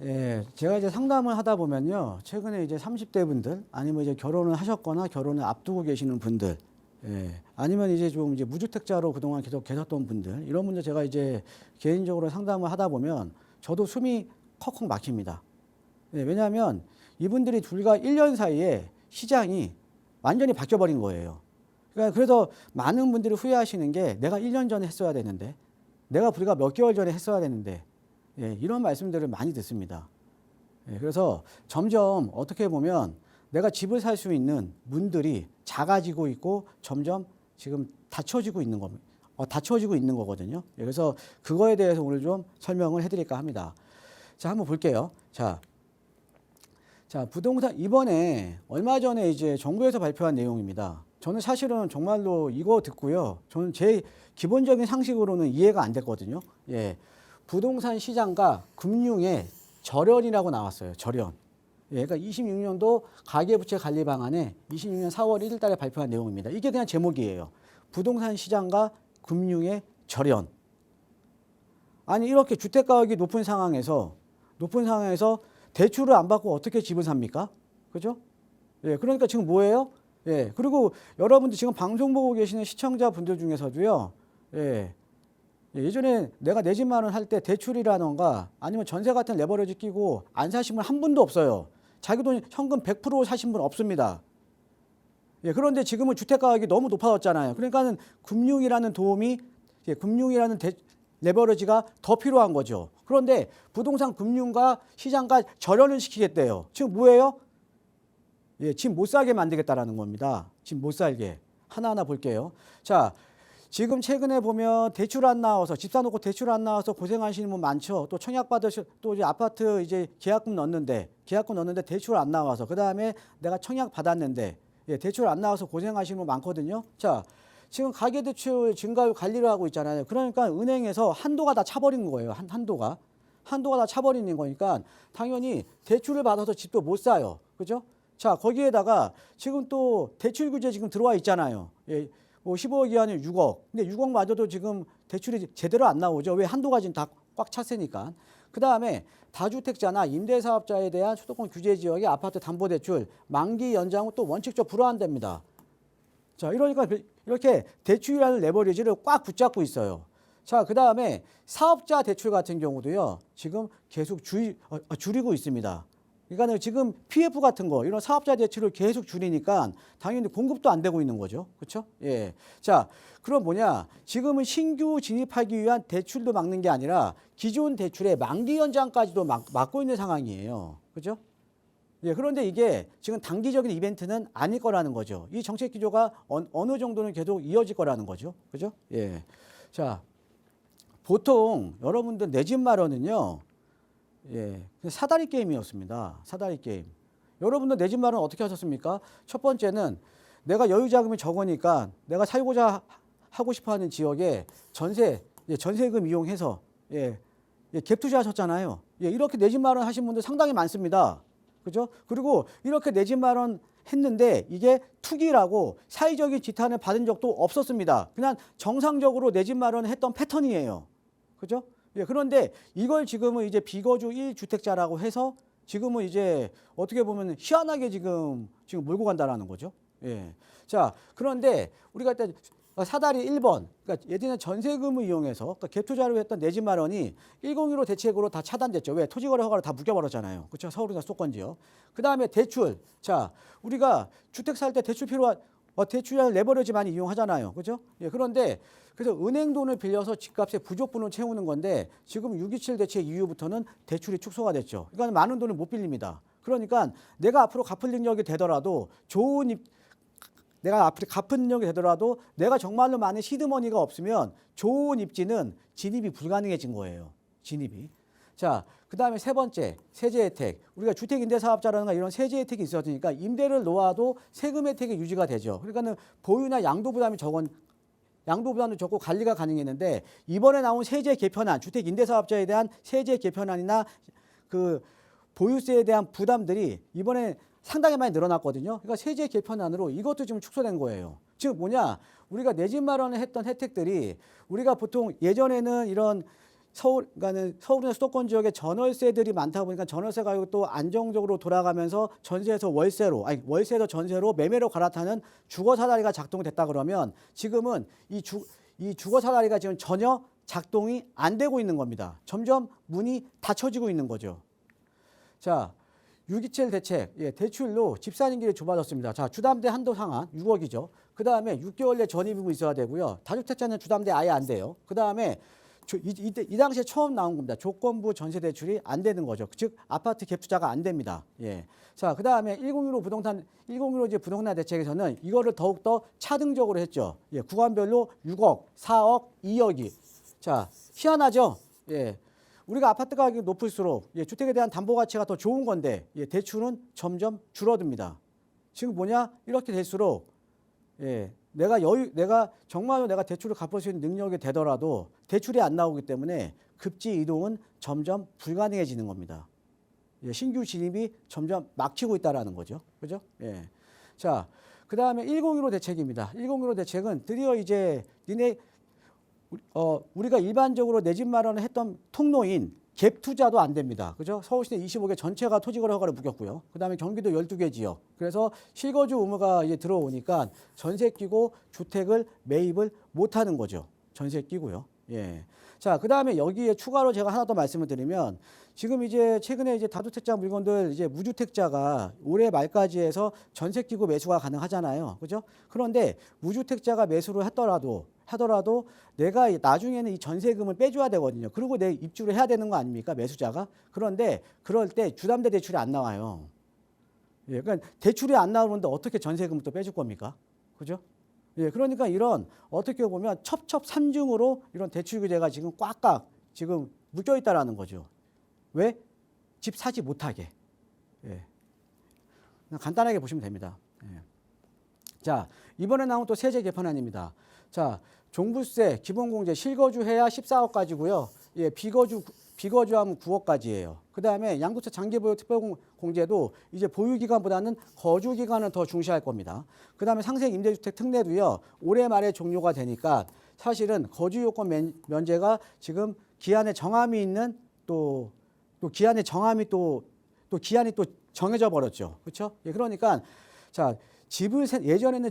예, 제가 이제 상담을 하다 보면요. 최근에 이제 30대 분들 아니면 이제 결혼을 하셨거나 결혼을 앞두고 계시는 분들 예, 아니면 이제 좀 이제 무주택자로 그동안 계속 계셨던 분들 이런 분들 제가 이제 개인적으로 상담을 하다 보면 저도 숨이 컥컥 막힙니다. 예, 왜냐하면 이분들이 불과 1년 사이에 시장이 완전히 바뀌어버린 거예요. 그러니까 그래서 많은 분들이 후회하시는 게 내가 1년 전에 했어야 되는데 내가 불과 몇 개월 전에 했어야 되는데 예, 이런 말씀들을 많이 듣습니다. 예, 그래서 점점 어떻게 보면 내가 집을 살 수 있는 문들이 작아지고 있고 점점 지금 닫혀지고 있는 겁니다. 닫혀지고 있는 거거든요. 예, 그래서 그거에 대해서 오늘 좀 설명을 해드릴까 합니다. 자, 한번 볼게요. 자, 부동산 이번에 얼마 전에 이제 정부에서 발표한 내용입니다. 저는 사실은 정말로 이거 듣고요. 저는 제 기본적인 상식으로는 이해가 안 됐거든요. 예. 부동산 시장과 금융의 절연이라고 나왔어요. 절연. 예, 그러니까 26년도 가계부채 관리 방안에 26년 4월 1일 달에 발표한 내용입니다. 이게 그냥 제목이에요. 부동산 시장과 금융의 절연. 아니 이렇게 주택 가격이 높은 상황에서 대출을 안 받고 어떻게 집을 삽니까? 그죠? 예, 그러니까 지금 뭐예요? 예, 그리고 여러분들 지금 방송 보고 계시는 시청자분들 중에서도요, 예, 예전에 내가 내 집 마련 할 때 대출이라던가 아니면 전세 같은 레버리지 끼고 안 사신 분 한 분도 없어요. 자기 돈 현금 100% 사신 분 없습니다. 예, 그런데 지금은 주택 가격이 너무 높아졌잖아요. 그러니까는 금융이라는 도움이, 예, 금융이라는 레버리지가 더 필요한 거죠. 그런데 부동산 금융과 시장과 절연을 시키겠대요. 지금 뭐예요? 예, 집 못 살게 만들겠다라는 겁니다. 집 못 살게. 하나하나 볼게요. 자, 지금 최근에 보면 대출 안 나와서 집 사놓고 대출 안 나와서 고생하시는 분 많죠. 또 청약 또 이제 아파트 이제 계약금 넣는데 대출 안 나와서 그 다음에 내가 청약 받았는데 예, 대출 안 나와서 고생하시는 분 많거든요. 자, 지금 가계대출 증가율 관리를 하고 있잖아요. 그러니까 은행에서 한도가 다 차버린 거예요. 한도가 다 차버리는 거니까 당연히 대출을 받아서 집도 못 사요. 그죠? 자, 거기에다가 지금 또 대출 규제 지금 들어와 있잖아요. 예, 뭐 15억 이하는 6억. 근데 6억 맞아도 지금 대출이 제대로 안 나오죠. 왜? 한도가 지금 다 꽉 찼으니까. 그다음에 다주택자나 임대사업자에 대한 수도권 규제 지역의 아파트 담보대출 만기 연장은 또 원칙적으로 불허한답니다. 자, 이러니까 이렇게 대출이라는 레버리지를 꽉 붙잡고 있어요. 자, 그다음에 사업자 대출 같은 경우도요. 지금 계속 줄이고 있습니다. 그러니까 지금 PF 같은 거 이런 사업자 대출을 계속 줄이니까 당연히 공급도 안 되고 있는 거죠. 그렇죠? 예. 자, 그럼 뭐냐? 지금은 신규 진입하기 위한 대출도 막는 게 아니라 기존 대출의 만기 연장까지도 막고 있는 상황이에요. 그렇죠? 예, 그런데 이게 지금 단기적인 이벤트는 아닐 거라는 거죠. 이 정책 기조가 어느 정도는 계속 이어질 거라는 거죠. 그죠? 예. 자, 보통 여러분들 내 집 마련은요, 예, 사다리 게임이었습니다. 사다리 게임. 여러분들 내 집 마련 어떻게 하셨습니까? 첫 번째는 내가 여유 자금이 적으니까 내가 살고자 하고 싶어 하는 지역에 전세금 이용해서, 갭 투자하셨잖아요. 예, 이렇게 내 집 마련 하신 분들 상당히 많습니다. 그죠? 그리고 이렇게 내 집 마련 했는데 이게 투기라고 사회적인 지탄을 받은 적도 없었습니다. 그냥 정상적으로 내 집 마련을 했던 패턴이에요. 그죠? 예, 그런데 이걸 지금은 이제 비거주 1주택자라고 해서 지금은 이제 어떻게 보면 희한하게 지금 몰고 간다라는 거죠. 예. 자, 그런데 우리가 일단 사다리 1번, 그러니까 예전에 전세금을 이용해서 그러니까 갭 투자를 했던 내 집 마련이 101호 대책으로 다 차단됐죠. 왜? 토지거래 허가를 다 묶여버렸잖아요. 그렇죠? 서울이나 수도권지요. 그 다음에 대출. 자, 우리가 주택 살 때 대출 대출이라는 레버리지 많이 이용하잖아요. 그죠? 예, 그런데 그래서 은행 돈을 빌려서 집값의 부족분을 채우는 건데 지금 6.27 대책 이후부터는 대출이 축소가 됐죠. 그러니까 많은 돈을 못 빌립니다. 그러니까 내가 앞으로 갚을 능력이 되더라도 내가 정말로 많은 시드머니가 없으면 좋은 입지는 진입이 불가능해진 거예요. 진입이. 자, 그 다음에 세 번째, 세제 혜택. 우리가 주택임대사업자라든가 이런 세제 혜택이 있었으니까 임대를 놓아도 세금 혜택이 유지가 되죠. 그러니까는 보유나 양도 부담이 적고 관리가 가능했는데 이번에 나온 세제 개편안, 주택임대사업자에 대한 세제 개편안이나 그 보유세에 대한 부담들이 이번에 상당히 많이 늘어났거든요. 그러니까 세제 개편안으로 이것도 지금 축소된 거예요. 즉 뭐냐? 우리가 내 집 마련을 했던 혜택들이 우리가 보통 예전에는 이런 서울이나 수도권 지역에 전월세들이 많다 보니까 전월세 가격이 또 안정적으로 돌아가면서 전세에서 월세에서 전세로 매매로 갈아타는 주거 사다리가 작동됐다 그러면 지금은 이 주거 사다리가 지금 전혀 작동이 안 되고 있는 겁니다. 점점 문이 닫혀지고 있는 거죠. 자, 6.27 대책, 대출로 집 사는 길이 좁아졌습니다. 자, 주담대 한도 상한 6억이죠. 그 다음에 6개월 내 전입이 있어야 되고요. 다주택자는 주담대 아예 안 돼요. 그 다음에 이 당시에 처음 나온 겁니다. 조건부 전세 대출이 안 되는 거죠. 즉 아파트 갭 투자가 안 됩니다. 예. 자, 그다음에 101호 이제 부동산 대책에서는 이거를 더욱 더 차등적으로 했죠. 예, 구간별로 6억, 4억, 2억이. 자, 희한하죠. 예. 우리가 아파트 가격이 높을수록 주택에 대한 담보 가치가 더 좋은 건데 대출은 점점 줄어듭니다. 지금 뭐냐? 이렇게 될수록 내가 정말로 내가 대출을 갚을 수 있는 능력이 되더라도 대출이 안 나오기 때문에 급지 이동은 점점 불가능해지는 겁니다. 신규 진입이 점점 막히고 있다라는 거죠. 그죠? 예. 자, 그 다음에 101호 대책입니다. 101호 대책은 드디어 이제 우리가 일반적으로 내 집 마련을 했던 통로인 갭 투자도 안 됩니다. 그죠? 서울시내 25개 전체가 토지거래 허가를 묶였고요. 그 다음에 경기도 12개 지역. 그래서 실거주 의무가 이제 들어오니까 전세 끼고 주택을 매입을 못 하는 거죠. 전세 끼고요. 예. 자, 그 다음에 여기에 추가로 제가 하나 더 말씀을 드리면 지금 이제 최근에 이제 다주택자 물건들 이제 무주택자가 올해 말까지 해서 전세 끼고 매수가 가능하잖아요. 그죠? 그런데 무주택자가 매수를 하더라도 내가 나중에는 이 전세금을 빼줘야 되거든요. 그리고 내 입주를 해야 되는 거 아닙니까? 매수자가. 그런데 그럴 때 주담대 대출이 안 나와요. 예, 그러니까 대출이 안 나오는데 어떻게 전세금을 또 빼줄 겁니까? 그죠? 예, 그러니까 이런 어떻게 보면 첩첩산중으로 이런 대출 규제가 지금 꽉꽉 지금 묶여 있다라는 거죠. 왜? 집 사지 못하게. 예. 그냥 간단하게 보시면 됩니다. 예. 자, 이번에 나온 또 세제 개편안입니다. 자, 종부세, 기본공제, 실거주 해야 14억까지고요. 예, 비거주하면 9억까지예요. 그다음에 양도세 장기보유 특별공제도 이제 보유기간보다는 거주기간을 더 중시할 겁니다. 그다음에 상생 임대주택 특례도요. 올해 말에 종료가 되니까 사실은 거주요건 면제가 지금 기한에 정함이 있는 또 기한에 정함이 또 기한이 또 정해져 버렸죠. 그렇죠? 예, 그러니까 자, 예전에는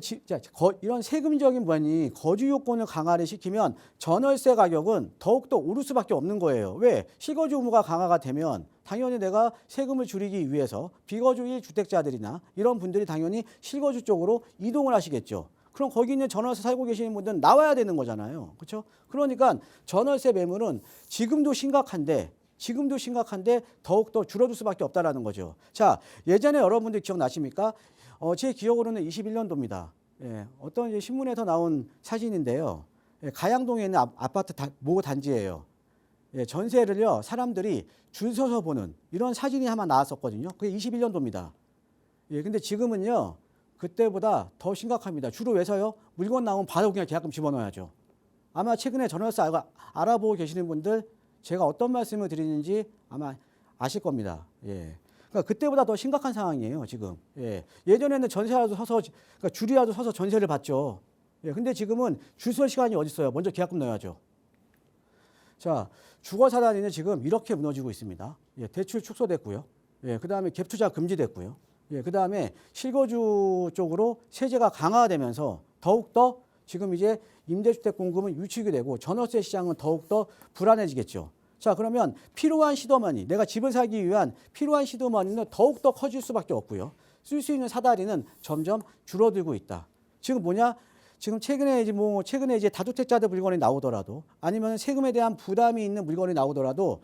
이런 세금적인 면이 거주 요건을 강화를 시키면 전월세 가격은 더욱더 오를 수밖에 없는 거예요. 왜? 실거주 의무가 강화가 되면 당연히 내가 세금을 줄이기 위해서 비거주 1주택자들이나 이런 분들이 당연히 실거주 쪽으로 이동을 하시겠죠. 그럼 거기 있는 전월세 살고 계시는 분들은 나와야 되는 거잖아요. 그렇죠? 그러니까 전월세 매물은 지금도 심각한데 더욱더 줄어들 수밖에 없다라는 거죠. 자, 예전에 여러분들 기억나십니까? 제 기억으로는 21년도입니다. 예, 어떤 이제 신문에서 나온 사진인데요. 예, 가양동에 있는 아파트 모 단지예요. 예, 전세를요, 사람들이 줄 서서 보는 이런 사진이 아마 나왔었거든요. 그게 21년도입니다. 예, 근데 지금은요, 그때보다 더 심각합니다. 주로 왜서요? 물건 나오면 바로 그냥 계약금 집어넣어야죠. 아마 최근에 전월세 알아보고 계시는 분들 제가 어떤 말씀을 드리는지 아마 아실 겁니다. 예. 그러니까 그때보다 더 심각한 상황이에요, 지금. 예. 예전에는 전세라도 서서, 그러니까 줄이라도 서서 전세를 받죠. 예. 근데 지금은 줄 설 시간이 어디 있어요? 먼저 계약금 넣어야죠. 자, 주거사단위는 지금 이렇게 무너지고 있습니다. 예. 대출 축소됐고요. 예. 그 다음에 갭투자 금지됐고요. 예. 그 다음에 실거주 쪽으로 세제가 강화되면서 더욱더 지금 이제 임대주택 공급은 위축이 되고 전월세 시장은 더욱더 불안해지겠죠. 자, 그러면 필요한 시드머니, 내가 집을 사기 위한 필요한 시드머니는 더욱더 커질 수밖에 없고요. 쓸 수 있는 사다리는 점점 줄어들고 있다. 지금 뭐냐? 지금 최근에 이제 다주택자들 물건이 나오더라도 아니면 세금에 대한 부담이 있는 물건이 나오더라도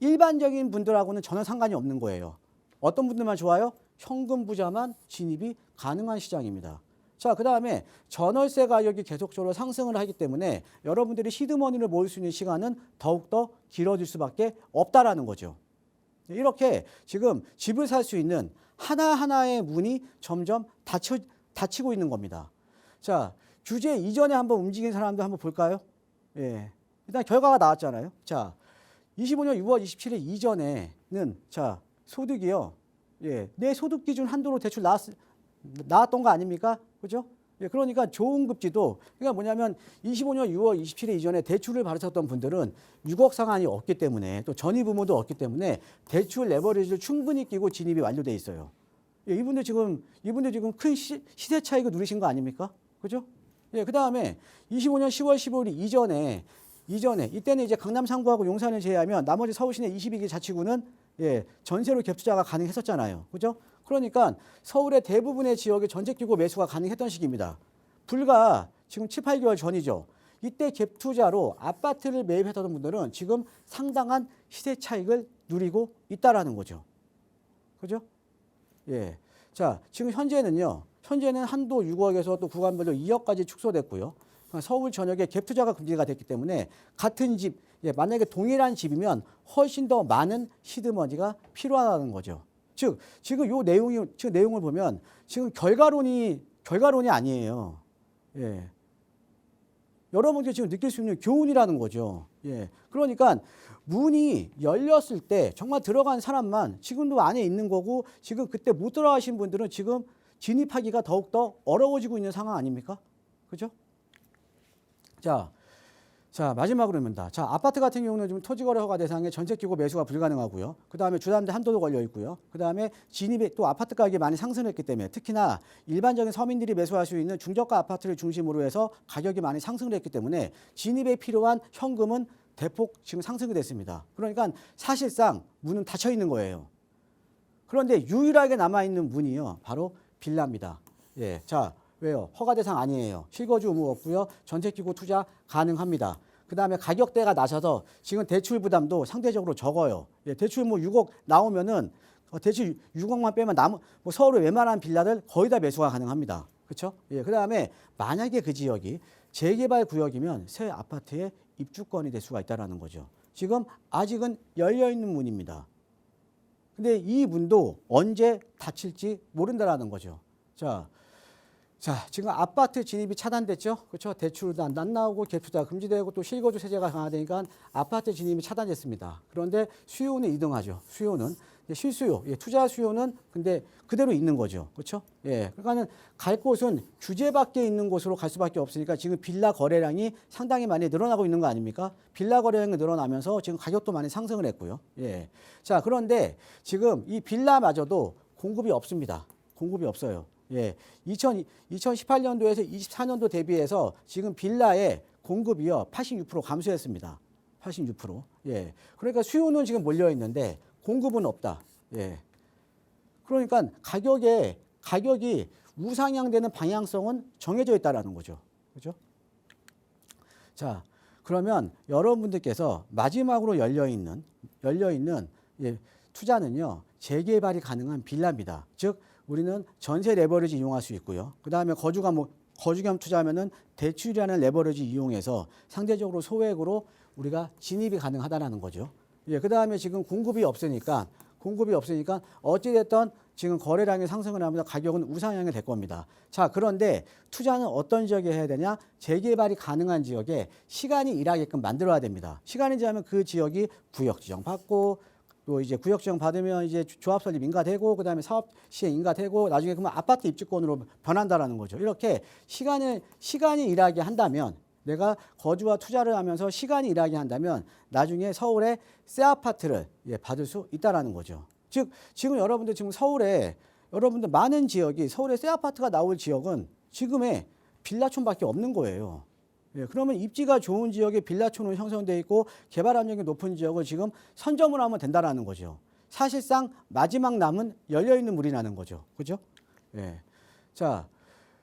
일반적인 분들하고는 전혀 상관이 없는 거예요. 어떤 분들만 좋아요? 현금 부자만 진입이 가능한 시장입니다. 자, 그 다음에 전월세 가격이 계속적으로 상승을 하기 때문에 여러분들이 시드머니를 모을 수 있는 시간은 더욱더 길어질 수밖에 없다라는 거죠. 이렇게 지금 집을 살 수 있는 하나하나의 문이 점점 닫히고 있는 겁니다. 자, 규제 이전에 한번 움직인 사람도 한번 볼까요? 예. 일단 결과가 나왔잖아요. 자, 25년 6월 27일 이전에는 자, 소득이요. 예. 내 소득 기준 한도로 대출 나왔던 거 아닙니까? 그죠? 예, 그러니까 좋은 급지도, 그러니까 뭐냐면 25년 6월 27일 이전에 대출을 받으셨던 분들은 6억 상한이 없기 때문에 또 전입 의무도 없기 때문에 대출 레버리지를 충분히 끼고 진입이 완료돼 있어요. 예, 이분들 지금 큰 시세 차익을 누리신 거 아닙니까? 그죠? 예, 그 다음에 25년 10월 15일 이전에 이때는 이제 강남 3구하고 용산을 제외하면 나머지 서울 시내 22개 자치구는 예, 전세로 갭투자가 가능했었잖아요. 그죠? 그러니까 서울의 대부분의 지역에 전세 끼고 매수가 가능했던 시기입니다. 불과 지금 7, 8개월 전이죠. 이때 갭투자로 아파트를 매입했던 분들은 지금 상당한 시세 차익을 누리고 있다라는 거죠. 그죠? 예. 자, 지금 현재는 한도 6억에서 또 구간별로 2억까지 축소됐고요. 서울 전역에 갭투자가 금지가 됐기 때문에 같은 집, 예, 만약에 동일한 집이면 훨씬 더 많은 시드머니가 필요하다는 거죠. 즉, 지금 내용을 보면 지금 결과론이 아니에요. 예. 여러분들이 지금 느낄 수 있는 교훈이라는 거죠. 예. 그러니까 문이 열렸을 때 정말 들어간 사람만 지금도 안에 있는 거고 지금 그때 못 들어가신 분들은 지금 진입하기가 더욱더 어려워지고 있는 상황 아닙니까? 그죠? 자, 마지막으로입니다. 자, 아파트 같은 경우는 지금 토지거래 허가 대상에 전세 끼고 매수가 불가능하고요. 그 다음에 주담대 한도도 걸려 있고요. 그 다음에 진입이 또 아파트 가격이 많이 상승했기 때문에 특히나 일반적인 서민들이 매수할 수 있는 중저가 아파트를 중심으로 해서 가격이 많이 상승을 했기 때문에 진입에 필요한 현금은 대폭 지금 상승이 됐습니다. 그러니까 사실상 문은 닫혀 있는 거예요. 그런데 유일하게 남아있는 문이요. 바로 빌라입니다. 예. 자, 왜요? 허가 대상 아니에요. 실거주 의무 없고요. 전세 끼고 투자 가능합니다. 그 다음에 가격대가 낮아서 지금 대출 부담도 상대적으로 적어요. 예, 대출 6억 나오면은 대출 6억만 빼면 서울의 웬만한 빌라들 거의 다 매수가 가능합니다. 그렇죠? 예, 그 다음에 만약에 그 지역이 재개발 구역이면 새 아파트에 입주권이 될 수가 있다는 거죠. 지금 아직은 열려있는 문입니다. 근데 이 문도 언제 닫힐지 모른다라는 거죠. 자, 자, 지금 아파트 진입이 차단됐죠? 그렇죠? 대출도 안 나오고 갭투자 금지되고 또 실거주 세제가 강화되니까 아파트 진입이 차단됐습니다. 그런데 수요는 이등하죠. 수요는 실수요, 투자 수요는 근데 그대로 있는 거죠. 그렇죠? 예. 그러니까는 갈 곳은 규제 밖에 있는 곳으로 갈 수밖에 없으니까 지금 빌라 거래량이 상당히 많이 늘어나고 있는 거 아닙니까? 빌라 거래량이 늘어나면서 지금 가격도 많이 상승을 했고요. 예. 자, 그런데 지금 이 빌라마저도 공급이 없습니다. 공급이 없어요. 예, 2018년도에서 24년도 대비해서 지금 빌라의 공급이요 86% 감소했습니다. 86%. 예, 그러니까 수요는 지금 몰려 있는데 공급은 없다. 예, 그러니까 가격이 우상향되는 방향성은 정해져 있다라는 거죠. 그렇죠? 자, 그러면 여러분들께서 마지막으로 열려 있는 예, 투자는요 재개발이 가능한 빌라입니다. 즉 우리는 전세 레버리지 이용할 수 있고요. 그 다음에 거주겸 투자하면은 대출이라는 레버리지 이용해서 상대적으로 소액으로 우리가 진입이 가능하다는 거죠. 예, 그 다음에 지금 공급이 없으니까 어찌됐든 지금 거래량이 상승을 하면서 가격은 우상향이 될 겁니다. 자, 그런데 투자는 어떤 지역에 해야 되냐? 재개발이 가능한 지역에 시간이 일하게끔 만들어야 됩니다. 시간이 지나면 그 지역이 구역 지정 받고 또 이제 구역 지정 받으면 이제 조합 설립 인가되고 그다음에 사업 시행 인가되고 나중에 그러면 아파트 입주권으로 변한다라는 거죠. 이렇게 시간이 일하게 한다면 내가 거주와 투자를 하면서 시간이 일하게 한다면 나중에 서울에 새 아파트를 받을 수 있다라는 거죠. 즉 지금 여러분들 많은 지역이 서울에 새 아파트가 나올 지역은 지금의 빌라촌밖에 없는 거예요. 예, 그러면 입지가 좋은 지역에 빌라촌은 형성돼 있고 개발 압력이 높은 지역을 지금 선점을 하면 된다라는 거죠. 사실상 마지막 남은 열려 있는 물이라는 거죠. 그죠? 예. 자,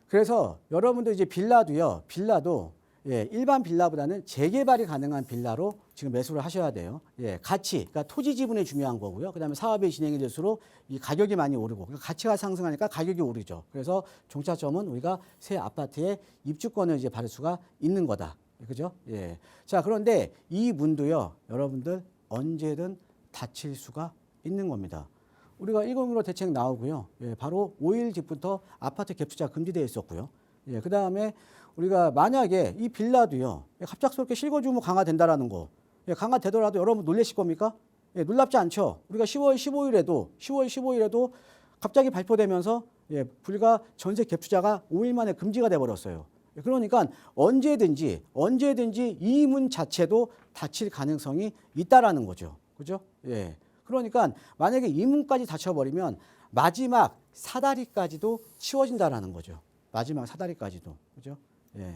그래서 여러분들 이제 빌라도 일반 빌라보다는 재개발이 가능한 빌라로 지금 매수를 하셔야 돼요. 예, 그러니까 토지 지분이 중요한 거고요. 그다음에 사업이 진행이 될수록 이 가격이 많이 오르고 그러니까 가치가 상승하니까 가격이 오르죠. 그래서 종착점은 우리가 새 아파트에 입주권을 이제 받을 수가 있는 거다. 그죠? 예. 자, 그런데 이 문도요, 여러분들 언제든 닫힐 수가 있는 겁니다. 우리가 101호 대책 나오고요. 예, 바로 5일 뒤부터 아파트 갭투자 금지되어 있었고요. 예, 그 다음에 우리가 만약에 이 빌라도요, 갑작스럽게 실거주무 강화된다라는 거, 강화되더라도 여러분 놀라실 겁니까? 예, 놀랍지 않죠. 우리가 10월 15일에도 갑자기 발표되면서 불가 전세 갭 투자가 5일 만에 금지가 돼 버렸어요. 그러니까 언제든지 이 문 자체도 닫힐 가능성이 있다라는 거죠. 그죠? 예. 그러니까 만약에 이 문까지 닫혀버리면 마지막 사다리까지도 치워진다라는 거죠. 마지막 사다리까지도. 그죠? 예.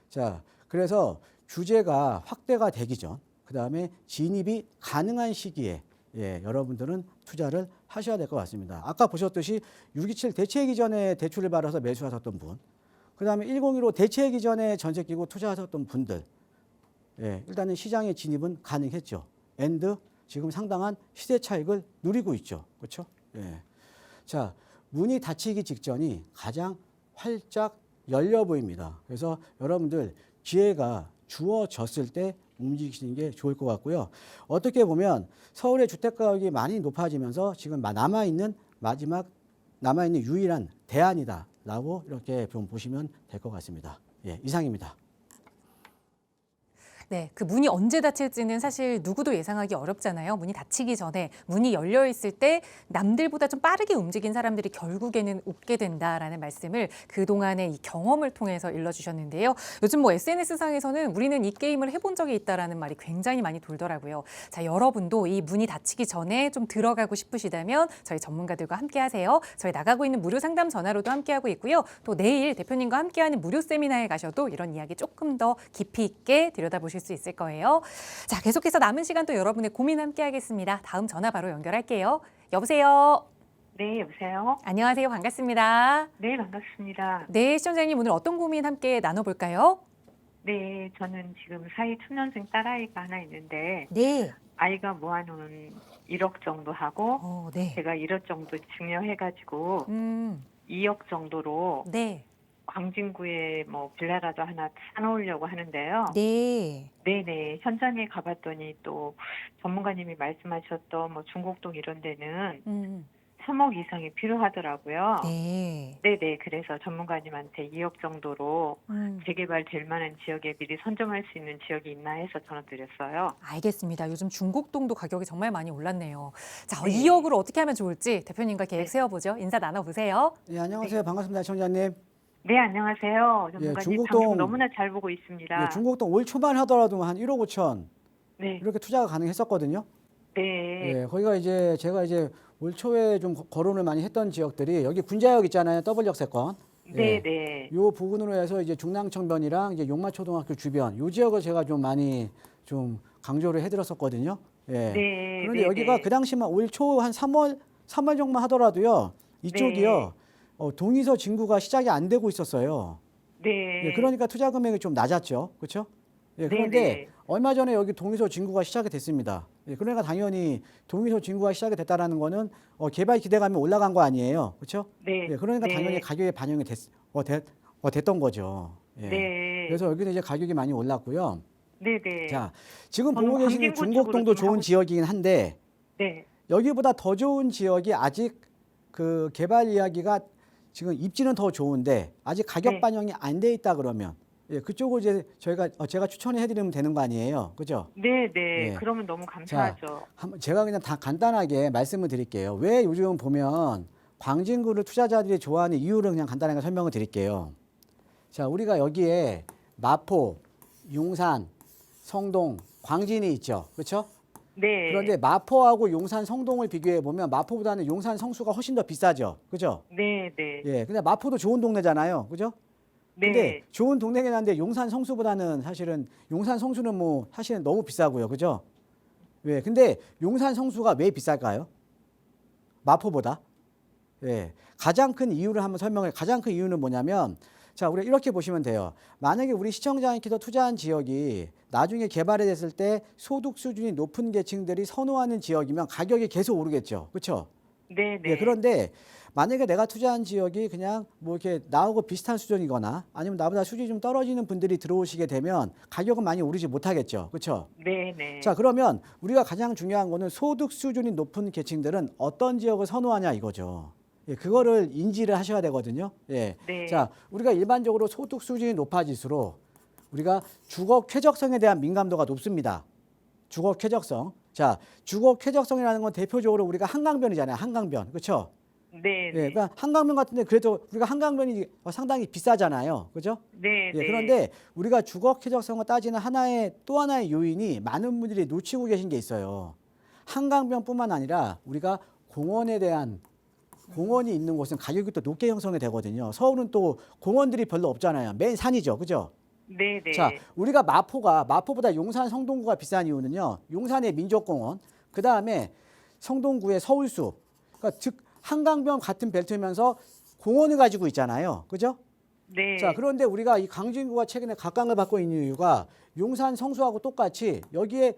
자, 그래서 규제가 확대가 되기 전, 그 다음에 진입이 가능한 시기에 여러분들은 투자를 하셔야 될 것 같습니다. 아까 보셨듯이 627 대체하기 전에 대출을 받아서 매수하셨던 분, 그 다음에 1015 대체하기 전에 전세 끼고 투자하셨던 분들, 일단은 시장의 진입은 가능했죠. 앤드 지금 상당한 시세 차익을 누리고 있죠. 그렇죠? 예. 자, 문이 닫히기 직전이 가장 활짝 열려 보입니다. 그래서 여러분들 기회가 주어졌을 때 움직이시는 게 좋을 것 같고요. 어떻게 보면 서울의 주택 가격이 많이 높아지면서 지금 남아있는 유일한 대안이다라고 이렇게 좀 보시면 될 것 같습니다. 예, 이상입니다. 네, 그 문이 언제 닫힐지는 사실 누구도 예상하기 어렵잖아요. 문이 닫히기 전에 문이 열려 있을 때 남들보다 좀 빠르게 움직인 사람들이 결국에는 웃게 된다라는 말씀을 그동안의 이 경험을 통해서 일러주셨는데요. 요즘 뭐 SNS상에서는 우리는 이 게임을 해본 적이 있다라는 말이 굉장히 많이 돌더라고요. 자, 여러분도 이 문이 닫히기 전에 좀 들어가고 싶으시다면 저희 전문가들과 함께 하세요. 저희 나가고 있는 무료 상담 전화로도 함께하고 있고요. 또 내일 대표님과 함께하는 무료 세미나에 가셔도 이런 이야기 조금 더 깊이 있게 들여다보실 수 있을 거예요. 자, 계속해서 남은 시간 또 여러분의 고민 함께 하겠습니다. 다음 전화 바로 연결할게요. 여보세요. 네, 여보세요. 안녕하세요. 반갑습니다. 네, 반갑습니다. 네, 시청자님 오늘 어떤 고민 함께 나눠볼까요? 네, 저는 지금 사회 초년생 딸아이가 하나 있는데 네. 아이가 모아놓은 1억 정도 하고 네. 제가 1억 정도 증여해가지고 2억 정도로 네. 광진구에 뭐 빌라라도 하나 사놓으려고 하는데요. 네. 네네. 현장에 가봤더니 또 전문가님이 말씀하셨던 뭐 중곡동 이런 데는 3억 이상이 필요하더라고요. 네. 네네. 그래서 전문가님한테 2억 정도로 음. 재개발될 만한 지역에 미리 선점할 수 있는 지역이 있나 해서 전화드렸어요. 알겠습니다. 요즘 중곡동도 가격이 정말 많이 올랐네요. 자, 네. 2억으로 어떻게 하면 좋을지 대표님과 계획 네. 세워보죠. 인사 나눠보세요. 예, 안녕하세요. 반갑습니다, 청자님. 네, 안녕하세요. 전문가님 중곡동- 방송 너무나 잘 보고 있습니다. 예, 중곡동 올 초반 하더라도 한 1억 5천 네. 이렇게 투자가 가능했었거든요. 네. 예, 거기가 이제 제가 이제 올 초에 좀 거론을 많이 했던 지역들이 여기 군자역 있잖아요. 더블 역세권. 네, 네. 요 부분으로 해서 이제 중랑천변이랑 이제 용마초등학교 주변 요 지역을 제가 좀 많이 좀 강조를 해드렸었거든요. 예. 네. 그런데 네, 여기가 네. 그 당시만 올 초 한 3월 정도만 하더라도요. 이쪽이요. 동의서 진구가 시작이 안 되고 있었어요. 네. 예, 그러니까 투자 금액이 좀 낮았죠. 그렇죠? 예, 그런데 네. 얼마 전에 여기 동의서 진구가 시작이 됐습니다. 예, 그러니까 당연히 동의서 진구가 시작이 됐다라는 거는 개발 기대감이 올라간 거 아니에요. 그렇죠? 네. 예, 그러니까 네. 당연히 가격에 반영이 됐던 거죠. 예. 네. 그래서 여기는 이제 가격이 많이 올랐고요. 네, 네. 자, 지금 저는 보고 계시는 광진구 중곡동도 쪽으로 좀 좋은 하고 지역이긴 한데 네. 여기보다 더 좋은 지역이 아직 그 개발 이야기가 지금 입지는 더 좋은데 아직 가격 네. 반영이 안 돼 있다 그러면 예, 그쪽을 이제 제가 추천해 드리면 되는 거 아니에요. 그죠? 네, 네. 예. 그러면 너무 감사하죠. 제가 그냥 다 간단하게 말씀을 드릴게요. 왜 요즘 보면 광진구를 투자자들이 좋아하는 이유를 그냥 간단하게 설명을 드릴게요. 자, 우리가 여기에 마포, 용산, 성동, 광진이 있죠. 그렇죠? 네. 그런데 마포하고 용산, 성동을 비교해 보면 마포보다는 용산 성수가 훨씬 더 비싸죠. 그죠? 네, 네. 예. 근데 마포도 좋은 동네잖아요. 그죠? 근데 네. 좋은 동네긴 한데 용산 성수보다는 사실은 용산 성수는 뭐 사실은 너무 비싸고요. 그죠? 왜? 근데 용산 성수가 왜 비쌀까요? 마포보다? 예. 가장 큰 이유를 한번 가장 큰 이유는 뭐냐면 자, 우리가 이렇게 보시면 돼요. 만약에 우리 시청자님께서 투자한 지역이 나중에 개발이 됐을 때 소득 수준이 높은 계층들이 선호하는 지역이면 가격이 계속 오르겠죠. 그렇죠? 네, 네. 예, 그런데 만약에 내가 투자한 지역이 그냥 뭐 이렇게 나하고 비슷한 수준이거나 아니면 나보다 수준이 좀 떨어지는 분들이 들어오시게 되면 가격은 많이 오르지 못하겠죠. 그렇죠? 네, 네. 자, 그러면 우리가 가장 중요한 거는 소득 수준이 높은 계층들은 어떤 지역을 선호하냐 이거죠. 예, 그거를 인지를 하셔야 되거든요. 예. 네. 자, 우리가 일반적으로 소득 수준이 높아질수록 우리가 주거 쾌적성에 대한 민감도가 높습니다. 주거 쾌적성. 자, 주거 쾌적성이라는 건 대표적으로 우리가 한강변이잖아요. 한강변. 그렇죠? 네, 예, 네. 그러니까 한강변 같은데 그래도 우리가 한강변이 상당히 비싸잖아요. 그죠? 네, 예, 네. 그런데 우리가 주거 쾌적성을 따지는 또 하나의 요인이 많은 분들이 놓치고 계신 게 있어요. 한강변뿐만 아니라 우리가 공원이 있는 곳은 가격이 또 높게 형성이 되거든요. 서울은 또 공원들이 별로 없잖아요. 맨 산이죠. 그죠? 네, 네. 자, 우리가 마포보다 용산 성동구가 비싼 이유는요. 용산의 민족공원, 그다음에 성동구의 서울숲. 그러니까 즉 한강변 같은 벨트면서 공원을 가지고 있잖아요. 그죠? 네. 자, 그런데 우리가 이 광진구가 최근에 각광을 받고 있는 이유가 용산 성수하고 똑같이 여기에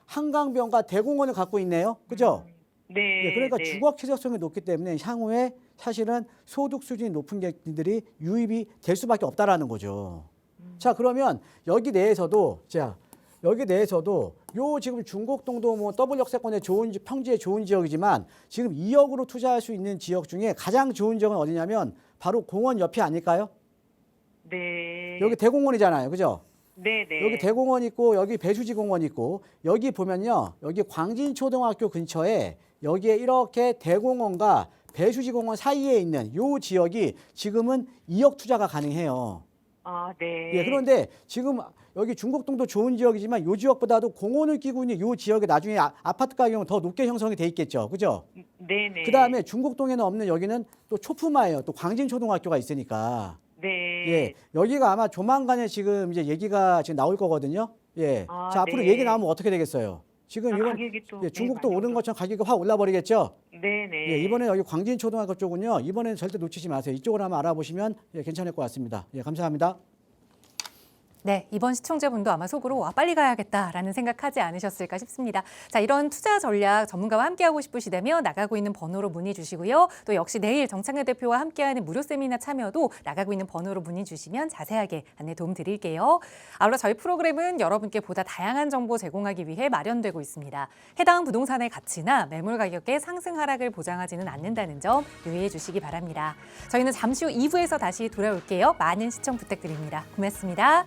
한강변과 대공원을 갖고 있네요. 그죠? 네. 예, 그러니까 네. 주거 쾌적성이 높기 때문에 향후에 사실은 소득 수준이 높은 객들이 유입이 될 수밖에 없다라는 거죠. 자, 그러면 여기 내에서도 요 지금 중곡동도 뭐 더블 역세권의 평지의 좋은 지역이지만 지금 2억으로 투자할 수 있는 지역 중에 가장 좋은 지역은 어디냐면 바로 공원 옆이 아닐까요? 네. 여기 대공원이잖아요. 그죠? 네, 네. 여기 대공원 있고 여기 배수지 공원 있고 여기 보면요. 여기 광진초등학교 근처에 여기에 이렇게 대공원과 배수지 공원 사이에 있는 요 지역이 지금은 2억 투자가 가능해요. 아, 네. 예, 그런데 지금 여기 중곡동도 좋은 지역이지만 요 지역보다도 공원을 끼고 있는 요 지역에 나중에 아파트 가격은 더 높게 형성이 돼 있겠죠. 그죠? 네, 네. 그다음에 중곡동에는 없는 여기는 또 초품화예요. 또 광진초등학교가 있으니까. 네. 예, 여기가 아마 조만간에 지금 이제 얘기가 지금 나올 거거든요. 예. 아, 자, 앞으로 네. 얘기 나오면 어떻게 되겠어요? 지금 이번 가격이 또 중국도 네, 오른 많이 것처럼 가격이 확 올라 버리겠죠? 네, 네. 예, 이번에 여기 광진초등학교 쪽은요. 이번에는 절대 놓치지 마세요. 이쪽으로 한번 알아보시면 예, 괜찮을 것 같습니다. 예, 감사합니다. 네, 이번 시청자분도 아마 속으로 와 빨리 가야겠다라는 생각하지 않으셨을까 싶습니다. 자, 이런 투자 전략 전문가와 함께하고 싶으시다면 나가고 있는 번호로 문의 주시고요. 또 역시 내일 정창래 대표와 함께하는 무료 세미나 참여도 나가고 있는 번호로 문의 주시면 자세하게 안내 도움 드릴게요. 아울러 저희 프로그램은 여러분께 보다 다양한 정보 제공하기 위해 마련되고 있습니다. 해당 부동산의 가치나 매물 가격의 상승 하락을 보장하지는 않는다는 점 유의해 주시기 바랍니다. 저희는 잠시 후 2부에서 다시 돌아올게요. 많은 시청 부탁드립니다. 고맙습니다.